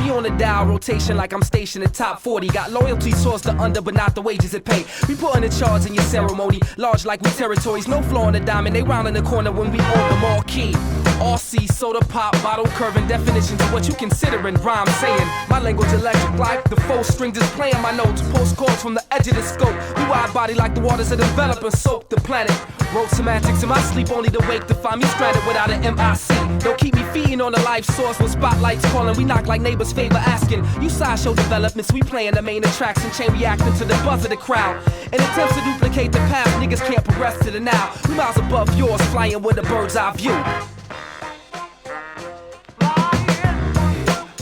On the dial rotation like I'm stationed in top 40. Got loyalty sourced to under, but not the wages it pay. We putting the charge in your ceremony, large like we territories. No flaw in the diamond, they round in the corner when we on the marquee. RC, soda pop, bottle curving, definitions of what you considering rhyme saying. My language electric like the 4 strings is playing my notes. Postcards from the edge of the scope. We wide body like the waters that develop and soak the planet. Wrote semantics in my sleep only to wake to find me stranded without an MIC. Don't keep me feeding on the life source when spotlights calling. We knock like neighbors favor asking. You sideshow developments, we playing the main attraction, chain reacting to the buzz of the crowd. In attempts to duplicate the past, niggas can't progress to the now. We miles above yours, flying with a bird's eye view.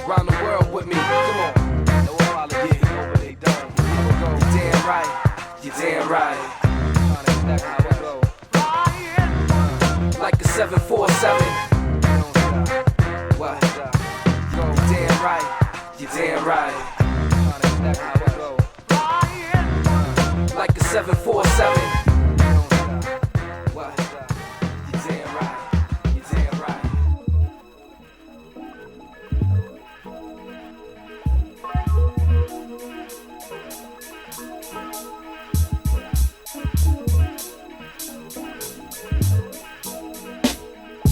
Round the world with me, come on. No apology, over they done. You're damn right, you're damn right. Like a 747. What? Go damn right, you're damn right. Like a 747. What? You're damn right, you're damn right.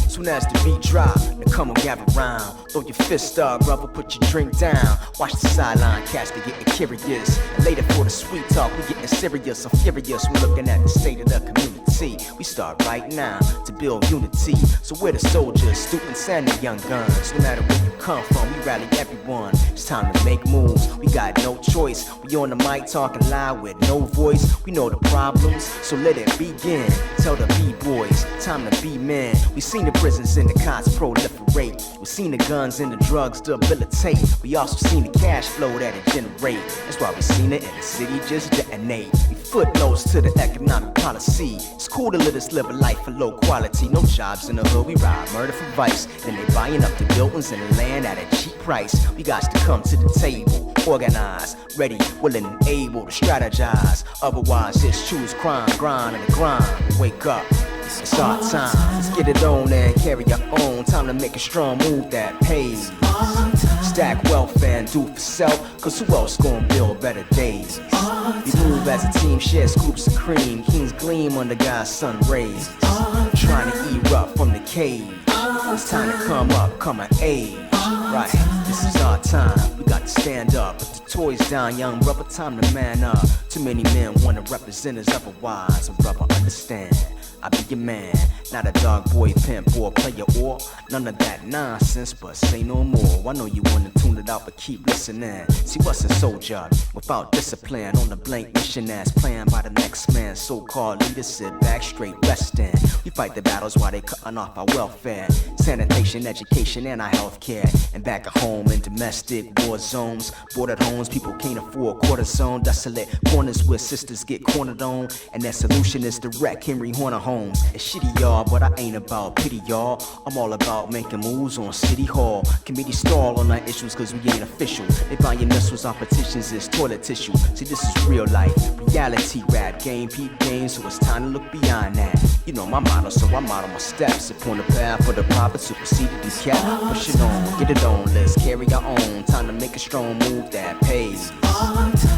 Soon as the beat drop, now come on, gather round. Throw your fist up, brother, put your drink down. Watch the sideline, catch me getting curious. And later for the sweet talk, we getting serious. I'm furious, we're looking at the state of the community. We start right now to build unity. So we're the soldiers, students and the young guns. No matter where you come from, we rally everyone. It's time to make moves, we got no choice. We on the mic talking loud with no voice. We know the problems, so let it begin. Tell the B-boys, time to be men. We seen the prisons and the cots proliferate. We seen the guns and the drugs debilitate. We also seen the cash flow that it generate. That's why we seen it in the city just detonate. We footnotes to the economic policy. It's cool to let us live a life of low quality. No jobs in the hood, we rob murder for vice. Then they buying up the buildings and the land at a cheap price. We got to come to the table, organize, ready, willing and able to strategize. Otherwise just choose crime, grind and the grind. Wake up, it's our time. Let's get it on and carry your own. Time to make a strong move that pays. Stack wealth and do for self, cause who else gonna build better days? We move as a team, share scoops of cream. Kings gleam under God's sun rays. Trying to erupt from the cave. It's time to come up, come of age. Right, this is our time. We got to stand up. Put the toys down, young brother, time to man up. Too many men wanna represent us otherwise. And brother, understand, I be your man, not a dog boy, pimp, or player, or none of that nonsense, but say no more. I know you wanna tune it out, but keep listening. See what's a soldier without discipline, on a blank mission as planned by the next man. So-called leaders sit back straight resting. We fight the battles while they cutting off our welfare, sanitation, education, and our healthcare. And back at home in domestic war zones, bordered homes, people can't afford cortisone. Desolate corners where sisters get cornered on, and their solution is to wreck Henry Horner homes. It's shitty, y'all, but I ain't about pity, y'all. I'm all about making moves on City Hall. Committee stall on our issues cause we ain't official. They buying missiles, our petitions is toilet tissue. See, this is real life, reality rap game, peep game, so it's time to look beyond that. You know my motto, so I model my steps upon the path for the prophet, superseded these cats. Push it on, get it on, let's carry our own. Time to make a strong move that pays.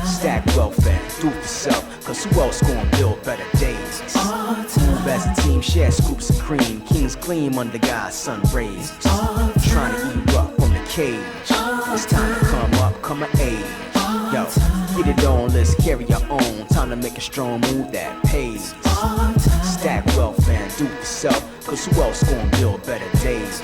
Stack wealth and do for self, cause who else gonna build better days? Move as a team, share scoops of cream. Kings gleam under God's sun rays. Trying to erupt from the cage. It's time to come up, come of age. Yo, get it on, let's carry your own. Time to make a strong move that pays. Stack wealth and do for self, cause who else gon' build better days?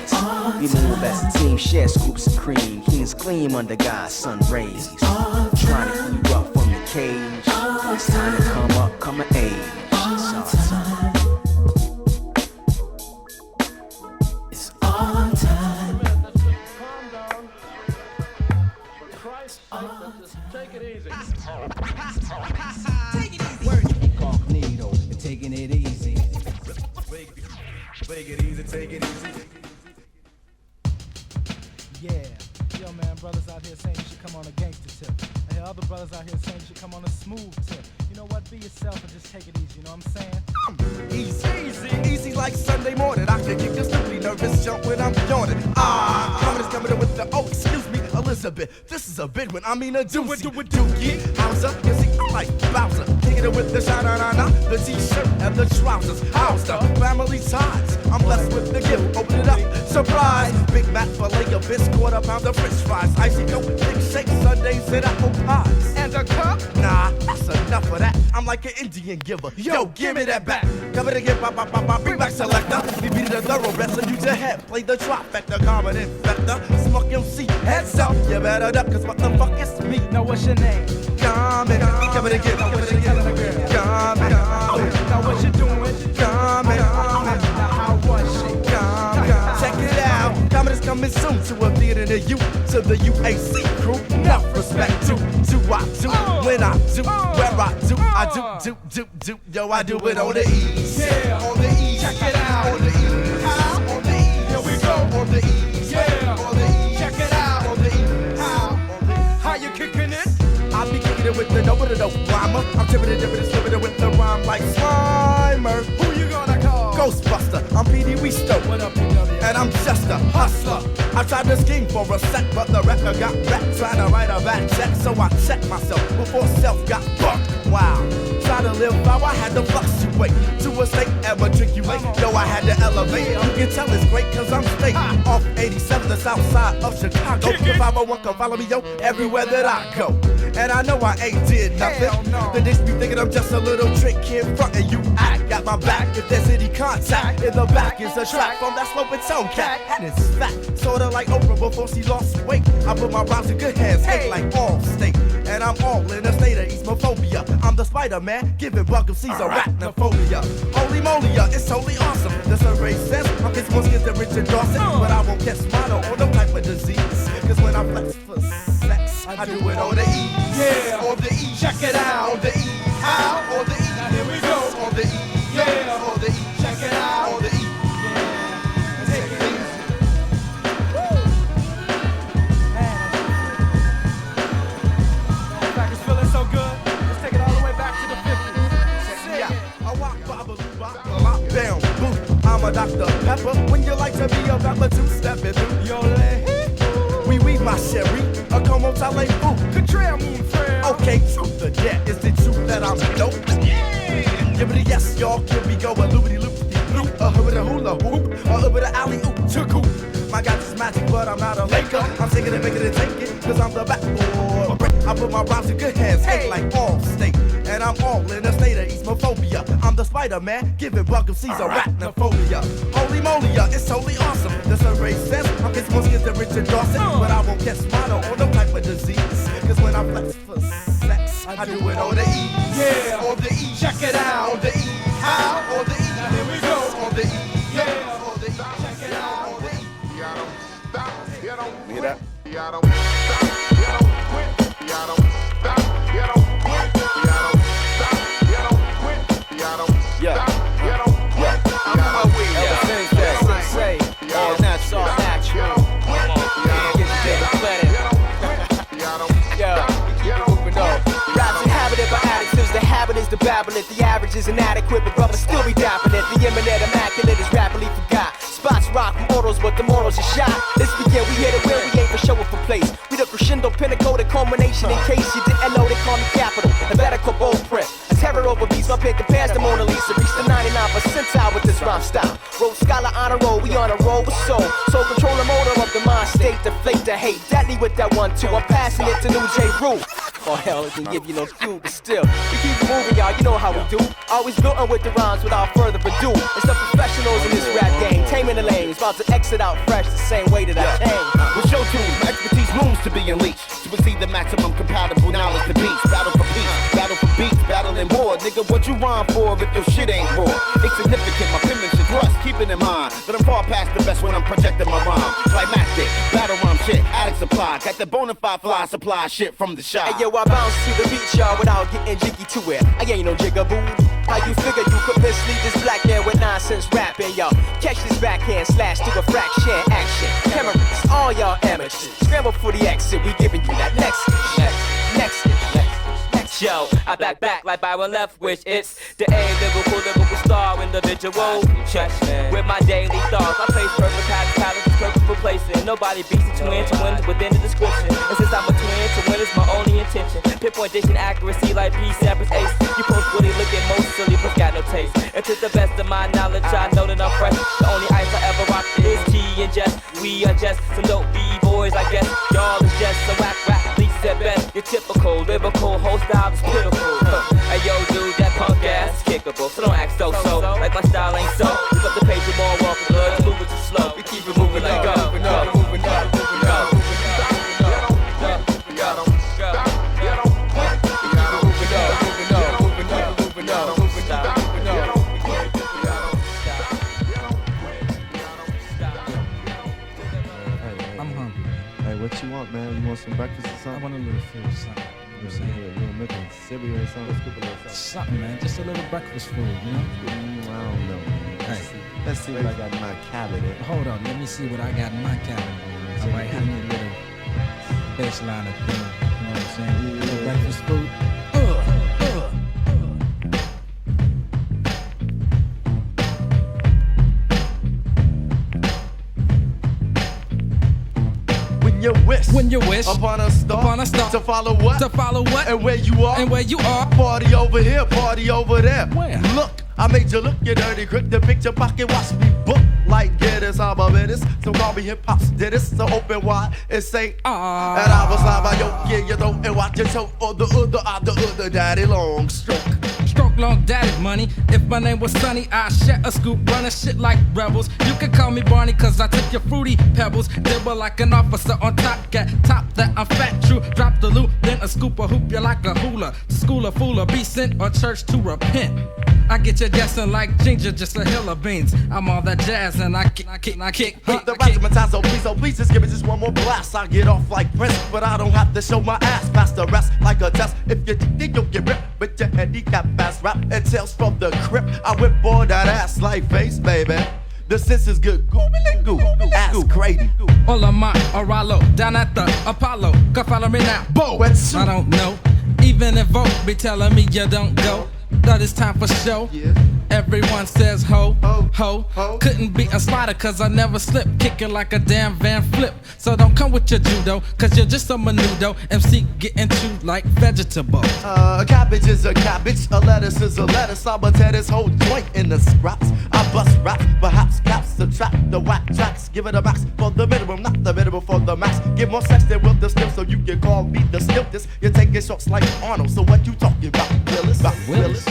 We move as a team, share scoops of cream. Kings gleam under God's sun rays. Trying to keep you up from the cage. It's time to come up, come of age. It's our time. It's our time. Take it easy. Word incognito and taking it easy. Take it easy, take it easy. Yeah. Yo, man, brothers out here saying you should come on a gangster tip. I hear other brothers out here saying you should come on a smooth tip. You know what? Be yourself and just take it easy. You know what I'm saying? Easy like Sunday morning. I can get your stupid nervous jump when I'm yawning. Coming in with the, oh, excuse me, Elizabeth. This is a big one, I mean a doozy. Dookie, how's up? You see, I like Bowser. Kicking it with the shine-on, the t-shirt and the trousers. How's the family ties? I'm blessed with the gift, open it up, surprise. Big Mac filet of fish, quarter pound of french fries. Icy coat, big shake, Sundays and apple pies. And a cup? Nah, that's enough of that. I'm like an Indian giver. Yo, give me that back. Cover to get bring back selector. We beat the thoroughbred, so use your head. Play the trifecta, common infector. Smoke MC, heads up. You better duck, cause what the fuck is me? Now what's your name? Common, cover to get, common. Now what you doing? Common, now how was she? check it out. Common is coming soon to a theater near you, to the UAC crew. Enough respect to I do, when I do, where I do. Yo, I do it on the east. Yeah, on the east. Check it out. On the east. How? On the east. Here we go. On the east. Yeah. On the east. Check it out. On the east. How you kicking it? I be kicking it with the no rhymer. I'm tipping it, slipping it with the rhyme like Slimer. Who you gonna call? Ghostbuster, I'm P.D. Weesto. What up, PW? And I'm just a hustler. I tried to scheme for a sec, but the record got wrecked. Trying to write a back check, so I checked myself before self got bucked. Wow. Try to live how I had to fluctuate to a state and matriculate. Yo, I had to elevate. You can tell it's great cause I'm straight off 87, the south side of Chicago. The 501 come follow me, yo, everywhere that I go. And I know I ain't did nothing. The ditch be thinking I'm just a little trick kid frontin'. You act, got my back. If there's any contact, in the back is a track from that slow and tone cat. And it's fat, sorta like Oprah before she lost weight. I put my rhymes in good hands, hate like all state. And I'm all in a state of eastmophobia. I'm the Spider-Man, giving Buckham C's arachnophobia. Holy moly, it's totally awesome. The survey says I'm getting more skins than Richard Dawson. But I won't get mono or no type of disease. Cause when I flex for sex, I do it on the E. Yeah. On the E. Check it out. On the E. How? On the E. Now here we go. On the E. Yeah. On the E. Check it out. On the E. Yeah. Take it easy. Feeling so good. Let's take it all the way back to the 50s. Yeah, I walk lockdown, boom. I'm a Dr. Pepper. When you like to be a rapper, two-stepping through your leg. We my sherry, a como tale boo. Contraire, moon frail. Okay, truth or dare, is the truth that I'm dope? Yeah. Give it a yes, y'all. Here we go, a loopity-loop, a hoop, a hula hoop, a hoop, a alley-oop, choo-coo. My God is magic, but I'm not a Laker. I'm taking it, making it, take it, cause I'm the backboard. I put my rhymes in good hands, hate like all state. And I'm all in a state of eastmophobia. I'm the Spider-Man, giving Buckham C's arachnophobia. Holy moly, it's totally awesome. The survey says I'm getting more skins than Richard Dawson. But I won't get mono or no type of disease. Cause when I flex for sex, I do it on the E. Yeah. On the E. Check it out. On the E. How? On the E. Now here we go. On the E. Yeah. On the E. Check it out. On the E. Y'all don't stop, y'all don't Hear that? y'all don't stop, y'all don't quit, y'all don't stop, y'all don't quit, y'all don't stop, y'all don't quit, y'all don't stop, y'all don't quit, y'all don't Say, all natural, all natural. The habit is the babbling. The average is inadequate, but brothers still be dapping it. The imminent immaculate is rapidly forgot. Spots rock mortals, but the morals are shot. Let's begin, we hit it where we ain't for show it for place. We the crescendo pinnacle, the culmination. In case you didn't know, they call me capital. A medical bold print. A terror over beats, my pen compares to Mona Lisa. Reach the 99 percentile with this rhyme style. Rhodes Scholar honor roll, we on a roll with soul. Control the motor of the mind state, deflate the hate. with that 1-2. I'm passing it to New J. Rule. Oh hell, it didn't give you no cue, but still, we keep it moving, y'all. You know how we do. Always building with the rhymes without further ado. It's the professionals in this rap game, taming the lanes, about to exit out fresh the same way that I came. With show tunes, my expertise moves to be unleashed. To receive the maximum compatible knowledge to beats. Battle for peace, battle for beats, battling war. Nigga, what you rhyme for if your shit ain't raw? It's significant, my penmanship thrust, keeping in mind that I'm far past the best when I'm projecting my rhyme. Climactic, battle rhyme shit, addict supply. Got the bona fide fly supply shit from the shop. Hey yo, I bounce to the beat, y'all, without getting jiggy to it. I ain't no jigaboo. How you figure you could mislead this black man with nonsense rapping, y'all? Catch this backhand slash to a fraction action. Cameras, all y'all amateurs. Scramble for the exit, we giving you that next. Yo, I back like Byron Leftwich. It's the lyrical star individual. Check with my daily thoughts. I place perfect patterns, perfect for placing. Nobody beats a twin to win within the description. And since I'm a twin, to win is my only intention. Pinpoint diction accuracy like P Sampras Ace. You post really looking most silly, but got no taste. And to the best of my knowledge, I know that I'm fresh. The only ice I ever rock is tea and Jess. We are just some dope B-boys, I guess. Y'all is just some whack rap. At best, your typical lyrical whole style is pitiful. Hey yo, dude, that punk ass is kickable. So don't act so like my style ain't so. Pick up the page with more walk, blood, move it too slow. We keep it moving like go. What you want, man? You want some breakfast or something? I want a little food, something. You want milk and cereal or something? Something, man. Just a little breakfast food, you know? I don't know, man. Let's see what I got in my cabinet. Hold on, let me see what I got in my cabinet. I might have me a little baseline of thing. You know what I'm saying? A little breakfast food. When you wish upon a star to follow what? And where you are. Party over here, party over there. Where? Look, I made you look, you dirty crick. The picture pocket, watch me book like Guinness. I'm a menace, so call me hip hop's Dennis. So open wide and say and I was slide by your you know, and watch your toe or the other daddy long stroke. Stroke long daddy money. If my name was Sonny, I'd shed a scoop, running shit like rebels. You can call me Barney, cause I took your fruity pebbles. Dibble like an officer on top, get top that I'm fat, true. Drop the loot, then a scoop or hoop you like a hula. School of fool or be sent or church to repent. I get you guessing like ginger, just a hill of beans. I'm all that jazz and I kick. The razzmatazz, so please just give me just one more blast. I get off like Prince, but I don't have to show my ass. Pass the rest like a test. If you think you'll get ripped with your handicap ass rap, it tells from the crib. I whip on that ass like face, baby. The sense is good. Goo, ass crazy. Hola, my Oralo, down at the Apollo. Come follow me now. Bo, I don't know. Even if Vogue be telling me you don't go. That it's time for show. Everyone says ho. Couldn't be a slider cause I never slip. Kicking like a damn Van Flip. So don't come with your judo cause you're just a menudo. MC getting chewed like vegetable. A cabbage is a cabbage, a lettuce is a lettuce. I'ma tear this whole joint in the scraps. I bust raps, perhaps caps, subtract the whack tracks. Give it a max for the minimum, not the minimum for the max. Give more sex than with the still, so you can call me the stiltest. You're taking shots like Arnold, so what you talking about, Willis?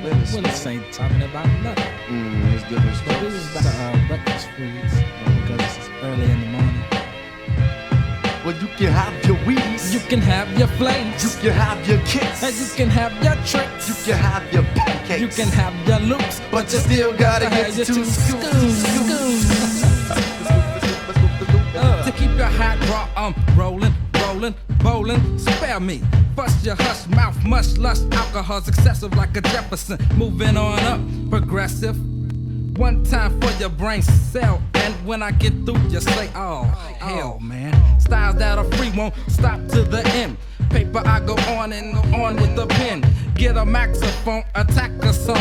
Willis ain't talking about nothing. It's good as stuff. This is about breakfast foods because it's early in the morning. Well, you can have your Wheaties. You can have your flakes. You can have your kicks. And you can have your tricks. You can have your pancakes. You can have your loops. But you still gotta get to school. To keep your hot raw, I'm rolling, bowling, spare me. Bust your hush mouth, mush lust, alcohol's excessive like a Jefferson. Moving on up, progressive. One time for your brain cell, and when I get through, you say, oh, hell, man. Styles that are free won't stop to the end. Paper, I go on and on with the pen. Get a maxophone, attack a song.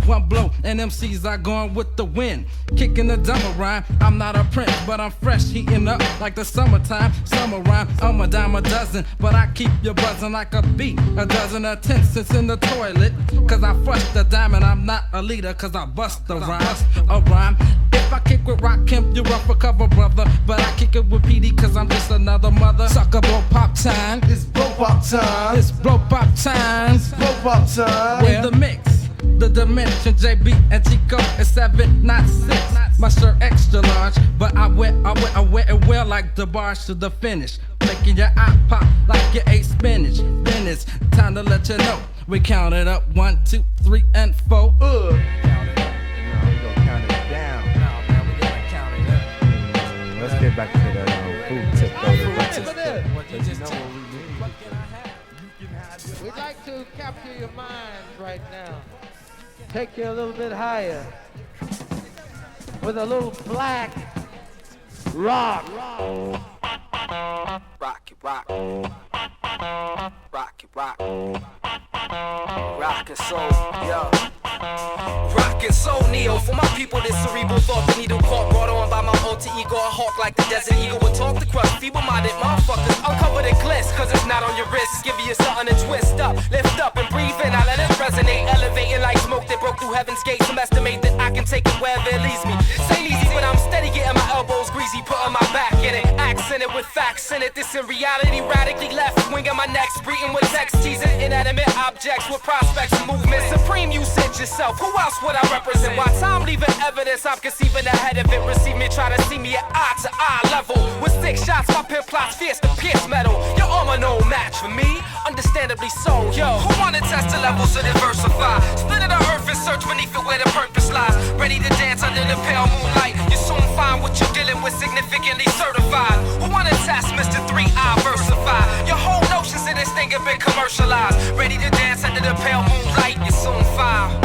One blow, and MCs are going with the wind. Kicking the dumber rhyme. I'm not a prince, but I'm fresh, heating up like the summertime. Summer rhyme, I'm a dime a dozen, but I keep you buzzing like a bee. A dozen attempts in the toilet, cause I fuss the diamond. I'm not a leader, cause I bust the rhyme. A rhyme. If I kick with Rock Kemp, you're up for cover, brother. But I kick it with PD, cause I'm just another mother. Sucker blow pop time. It's blow pop time. It's blow pop time. It's blow pop time. In the mix. The dimension, JB and Chico is 7, not 6. My shirt extra large, but I wear it well like the bars to the finish. Making your eye pop like you ate spinach. Business, time to let you know. We count it up, 1, 2, 3, and 4. Count it up. No, we gonna count it down. No, man, we gotta count it up. Let's get back to that food tip though. We'd like to capture your mind right now. Take you a little bit higher with a little black rock. Rock it, rock. Rock it, rock. Rock and soul, yo. Rock and soul, Neo. For my people, this cerebral thought, the needle caught, brought on by my alter ego. A hawk like the desert eagle would talk to crush. Feeble-minded motherfuckers, uncover the gliss, cause it's not on your wrist. Give you something to twist up, lift up and breathe in. I let it resonate, elevating like smoke that broke through heaven's gates. Some estimate that I can take it wherever it leads me. This ain't easy, but I'm steady getting my elbows greasy, putting my back in it. Accent it with facts in it. This in reality, radically left winging my next, breathing with text, teasing inanimate objects with prospects and movements. Supreme, you said yourself. Who else would I represent? Why time leaving evidence? I'm conceiving ahead of it. Receive me, try to see me at eye to eye level. With 6 shots, my pin plots fierce to pierce metal. Your armor no match for me, understandably so. Yo, who wanna test the levels to diversify? Split of the earth and search beneath it where the purpose lies. Ready to dance under the pale moonlight. You soon find what you're dealing with significantly certified. Who wanna test Mr. 3I versify? Your whole notions of this thing have been commercialized. Ready to dance under the pale moonlight. You soon find.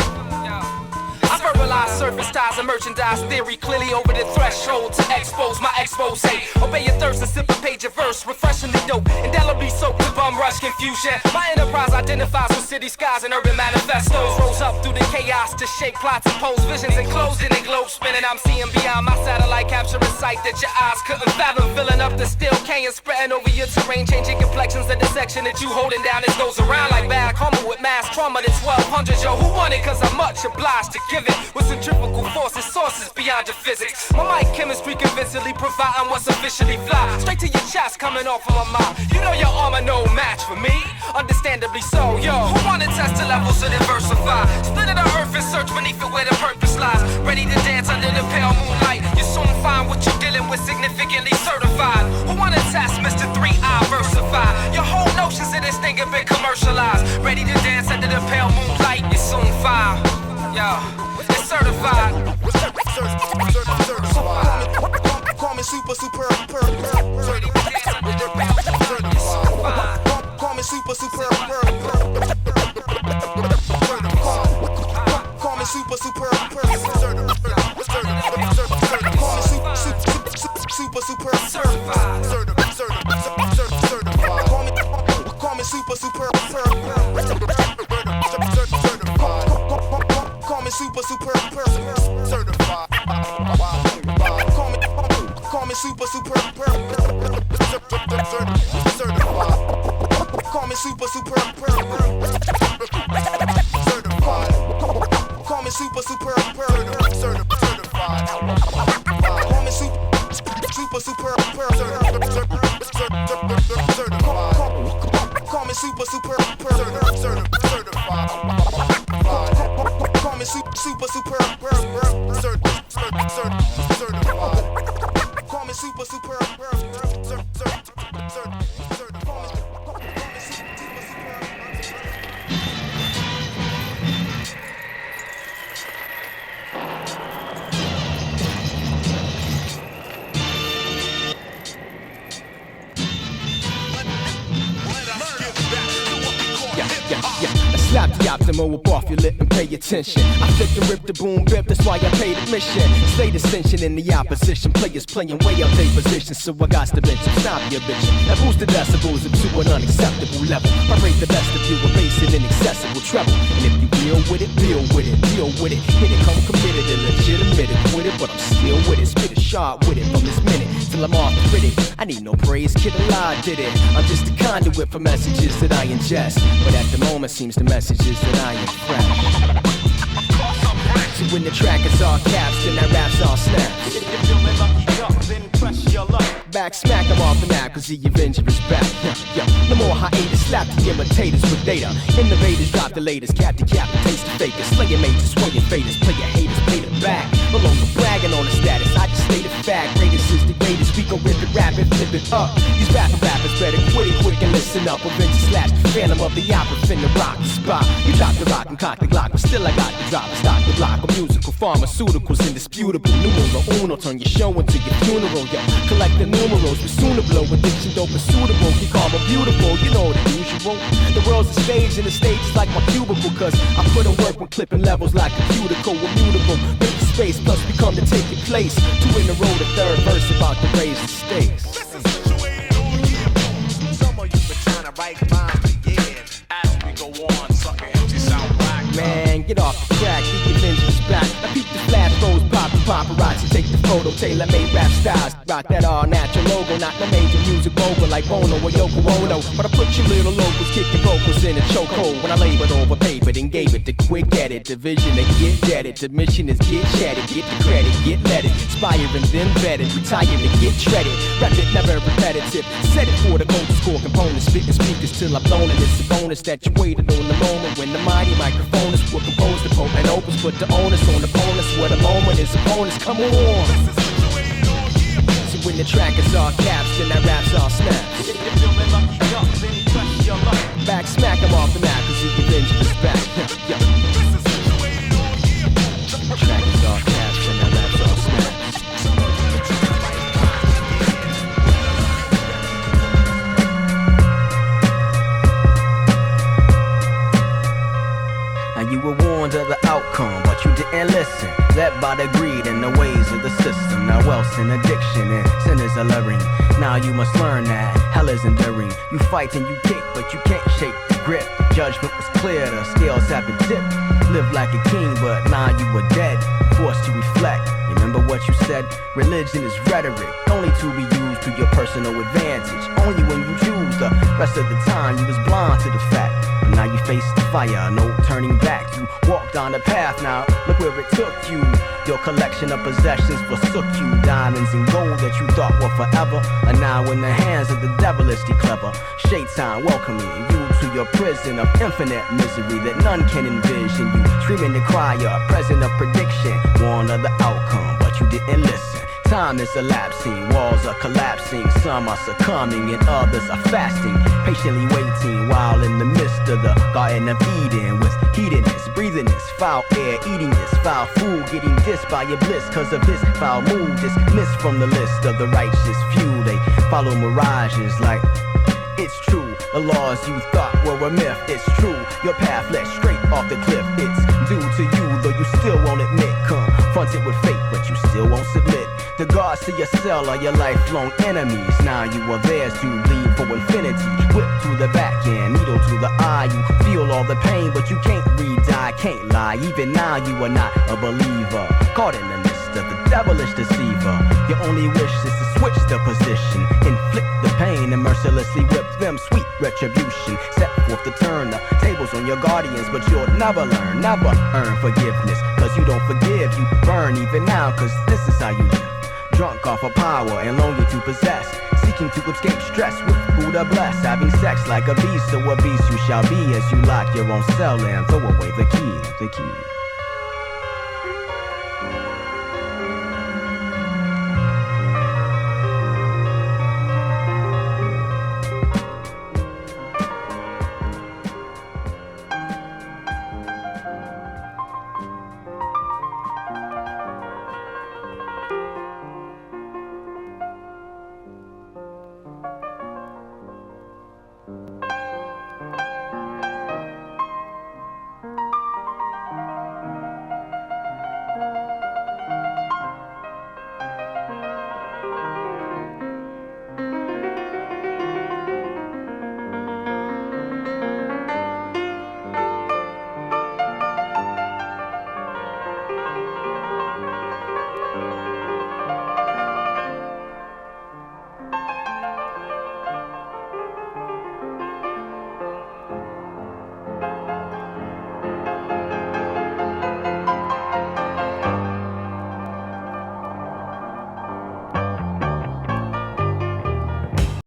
I verbalize surface ties and merchandise theory clearly over the threshold to expose my expose. Obey your thirst and sip a page of verse, refreshingly dope, indelibly soaked with bum rush confusion. My enterprise identifies with city skies and urban manifestos. Rose up through the chaos to shape plots and pose visions enclosed in a globe spinning. I'm seeing beyond my satellite, capturing sight that your eyes couldn't fathom. Filling up the steel canyon, spreading over your terrain, changing complexions of the section that you holding down. It goes around like bad karma with mass trauma. The 1200, yo, who won it? Cause I'm much obliged to give it. With centrifugal forces, sources beyond your physics. My mic chemistry convincingly providing what's officially fly. Straight to your chest, coming off of my mind. You know your armor no match for me, understandably so. Yo, who wanna test the levels to diversify? Split of the earth and search beneath it where the purpose lies. Ready to dance under the pale moonlight. You soon find what you're dealing with significantly certified. Who wanna test Mr. 3I versify? Your whole notions of this thing have been commercialized. Ready to dance under the pale moonlight. You soon find. Yo. It's certified. Call me super, super, call me super, super, call me super, super, super, super, certified. Call me super, super, call me super, super, certified. Call me super, super, certified. Call me super, super, certified. Call me super, super, certified. Call me super, super, call me super, super, certified. Call me super, super, certified. Call me super, super, Slap the Drop the mo up off your lip and pay attention. I flip and rip the boom bip, that's why I paid admission. Stay dissension in the opposition. Players playing way out their position, so I got to bench and stop your bitch. That boost the decibels up to an unacceptable level. I rate the best of you with bass and inaccessible treble. And if you deal with it, deal with it, deal with it. Hit it, come committed and legitimate it with it, but I'm still with it. Spit it sharp with it from this minute till I'm off the critic. I need no praise, kid alive did it. I'm just a conduit for messages that I ingest, but at the moment seems the messages that I impress. So when the track is all caps, then that rap's all snaps. If you're feeling lucky up, then press your luck. Back smack them off the map, cause the Avenger is back. No more hiatus, slap the imitators with data. Innovators drop the latest, cat to cap, taste the fakers. Slayer majors, swinging faders, play your haters, pay them back. No longer bragging on the status, I just state a fact. Greatest is the greatest, we gon' rip it, rap it, flip it up. These rappers better quit it quick and listen up. Avenger slash Phantom of the Opera, finna rock the spot. You drop the rock and cock the Glock, but still I got the drop and stock the block. A musical, pharmaceuticals, indisputable. Numero uno, turn your show into your funeral, yo. Collect the numerals, we sooner blow. Addiction dope is suitable, keep calm or beautiful, you know the usual. The world's a stage and the stage is like my cubicle, cause I put in work when clipping levels like a cuticle, immutable. Break the space, plus we come to take your place. Two in a row, the third verse about to raise the stakes. Some of you been trying to write mine for years. As we go on, sucker empty sound black. Man, get off the track, keep your vengeance back. I peep the flash rolls, pop the paparazzi, take the photo, tailor-made rap styles. Rock that all-natural logo, not no major music mogul like Bono or Yoko Ono. But I put you little locals kicking vocals in a chokehold. When I labored over paper, then gave it the quick edit. The vision to get deaded, the mission is get shattered. Get the credit, get let it, inspire and then vetted. Retire to get shredded, rap it never repetitive. Set it for the golden score components, spitting speakers till I'm blown. And it's a bonus that you waited on the moment when the mighty microphone is what composed the potent opus. Put the onus on the bonus, where the moment is opponents. Come on. So when the track is all caps, then that rap's all snaps. If you're feeling lucky up, then press your luck. Back smack him off the map, cause the Avenger is back. The track is all caps, then that rap's all snaps. Now you were warned of the outcome, but you didn't listen. Led by the greed and the ways of the system. Now wealth's an addiction and sin is alluring. Now you must learn that hell is enduring. You fight and you kick, but you can't shake the grip. Judgment was clear, the scales have been tipped. Live like a king, but now you are dead. Forced to reflect. Remember what you said? Religion is rhetoric, only to be used to your personal advantage. Only when you choose. The rest of the time you was blind to the fact. But now you face the fire, no turning back. You walked down the path, now look where it took you. Your collection of possessions forsook you. Diamonds and gold that you thought were forever are now in the hands of the devilishly clever. Shaitan welcoming you to your prison of infinite misery that none can envision. You screaming the cry, a present of prediction, warned of the outcome, but you didn't listen. Time is elapsing, walls are collapsing. Some are succumbing and others are fasting, patiently waiting while in the midst of the Garden of Eden. With heatedness, breathing this foul air, eating this foul food, getting dissed by your bliss cause of his foul mood. Dismissed from the list of the righteous few. They follow mirages like it's true. The laws you thought were a myth, it's true. Your path led straight off the cliff. It's due to you, though you still won't admit. Confronted with fate, but you still won't submit. The guards to your cell are your lifelong enemies. Now you are theirs to bleed for infinity. Whip to the back end, needle to the eye. You feel all the pain, but you can't die, can't lie. Even now you are not a believer. Caught in the midst of the devilish deceiver. Your only wish is to switch the position, inflict the pain and mercilessly whip them. Sweet retribution, set forth to turn the tables on your guardians, but you'll never learn, never earn forgiveness. Cause you don't forgive, you burn even now, cause this is how you live. Drunk off of power and longing to possess, seeking to escape stress with Buddha blessed. Having sex like a beast, so a beast you shall be as you lock your own cell and throw away the key. Thank you.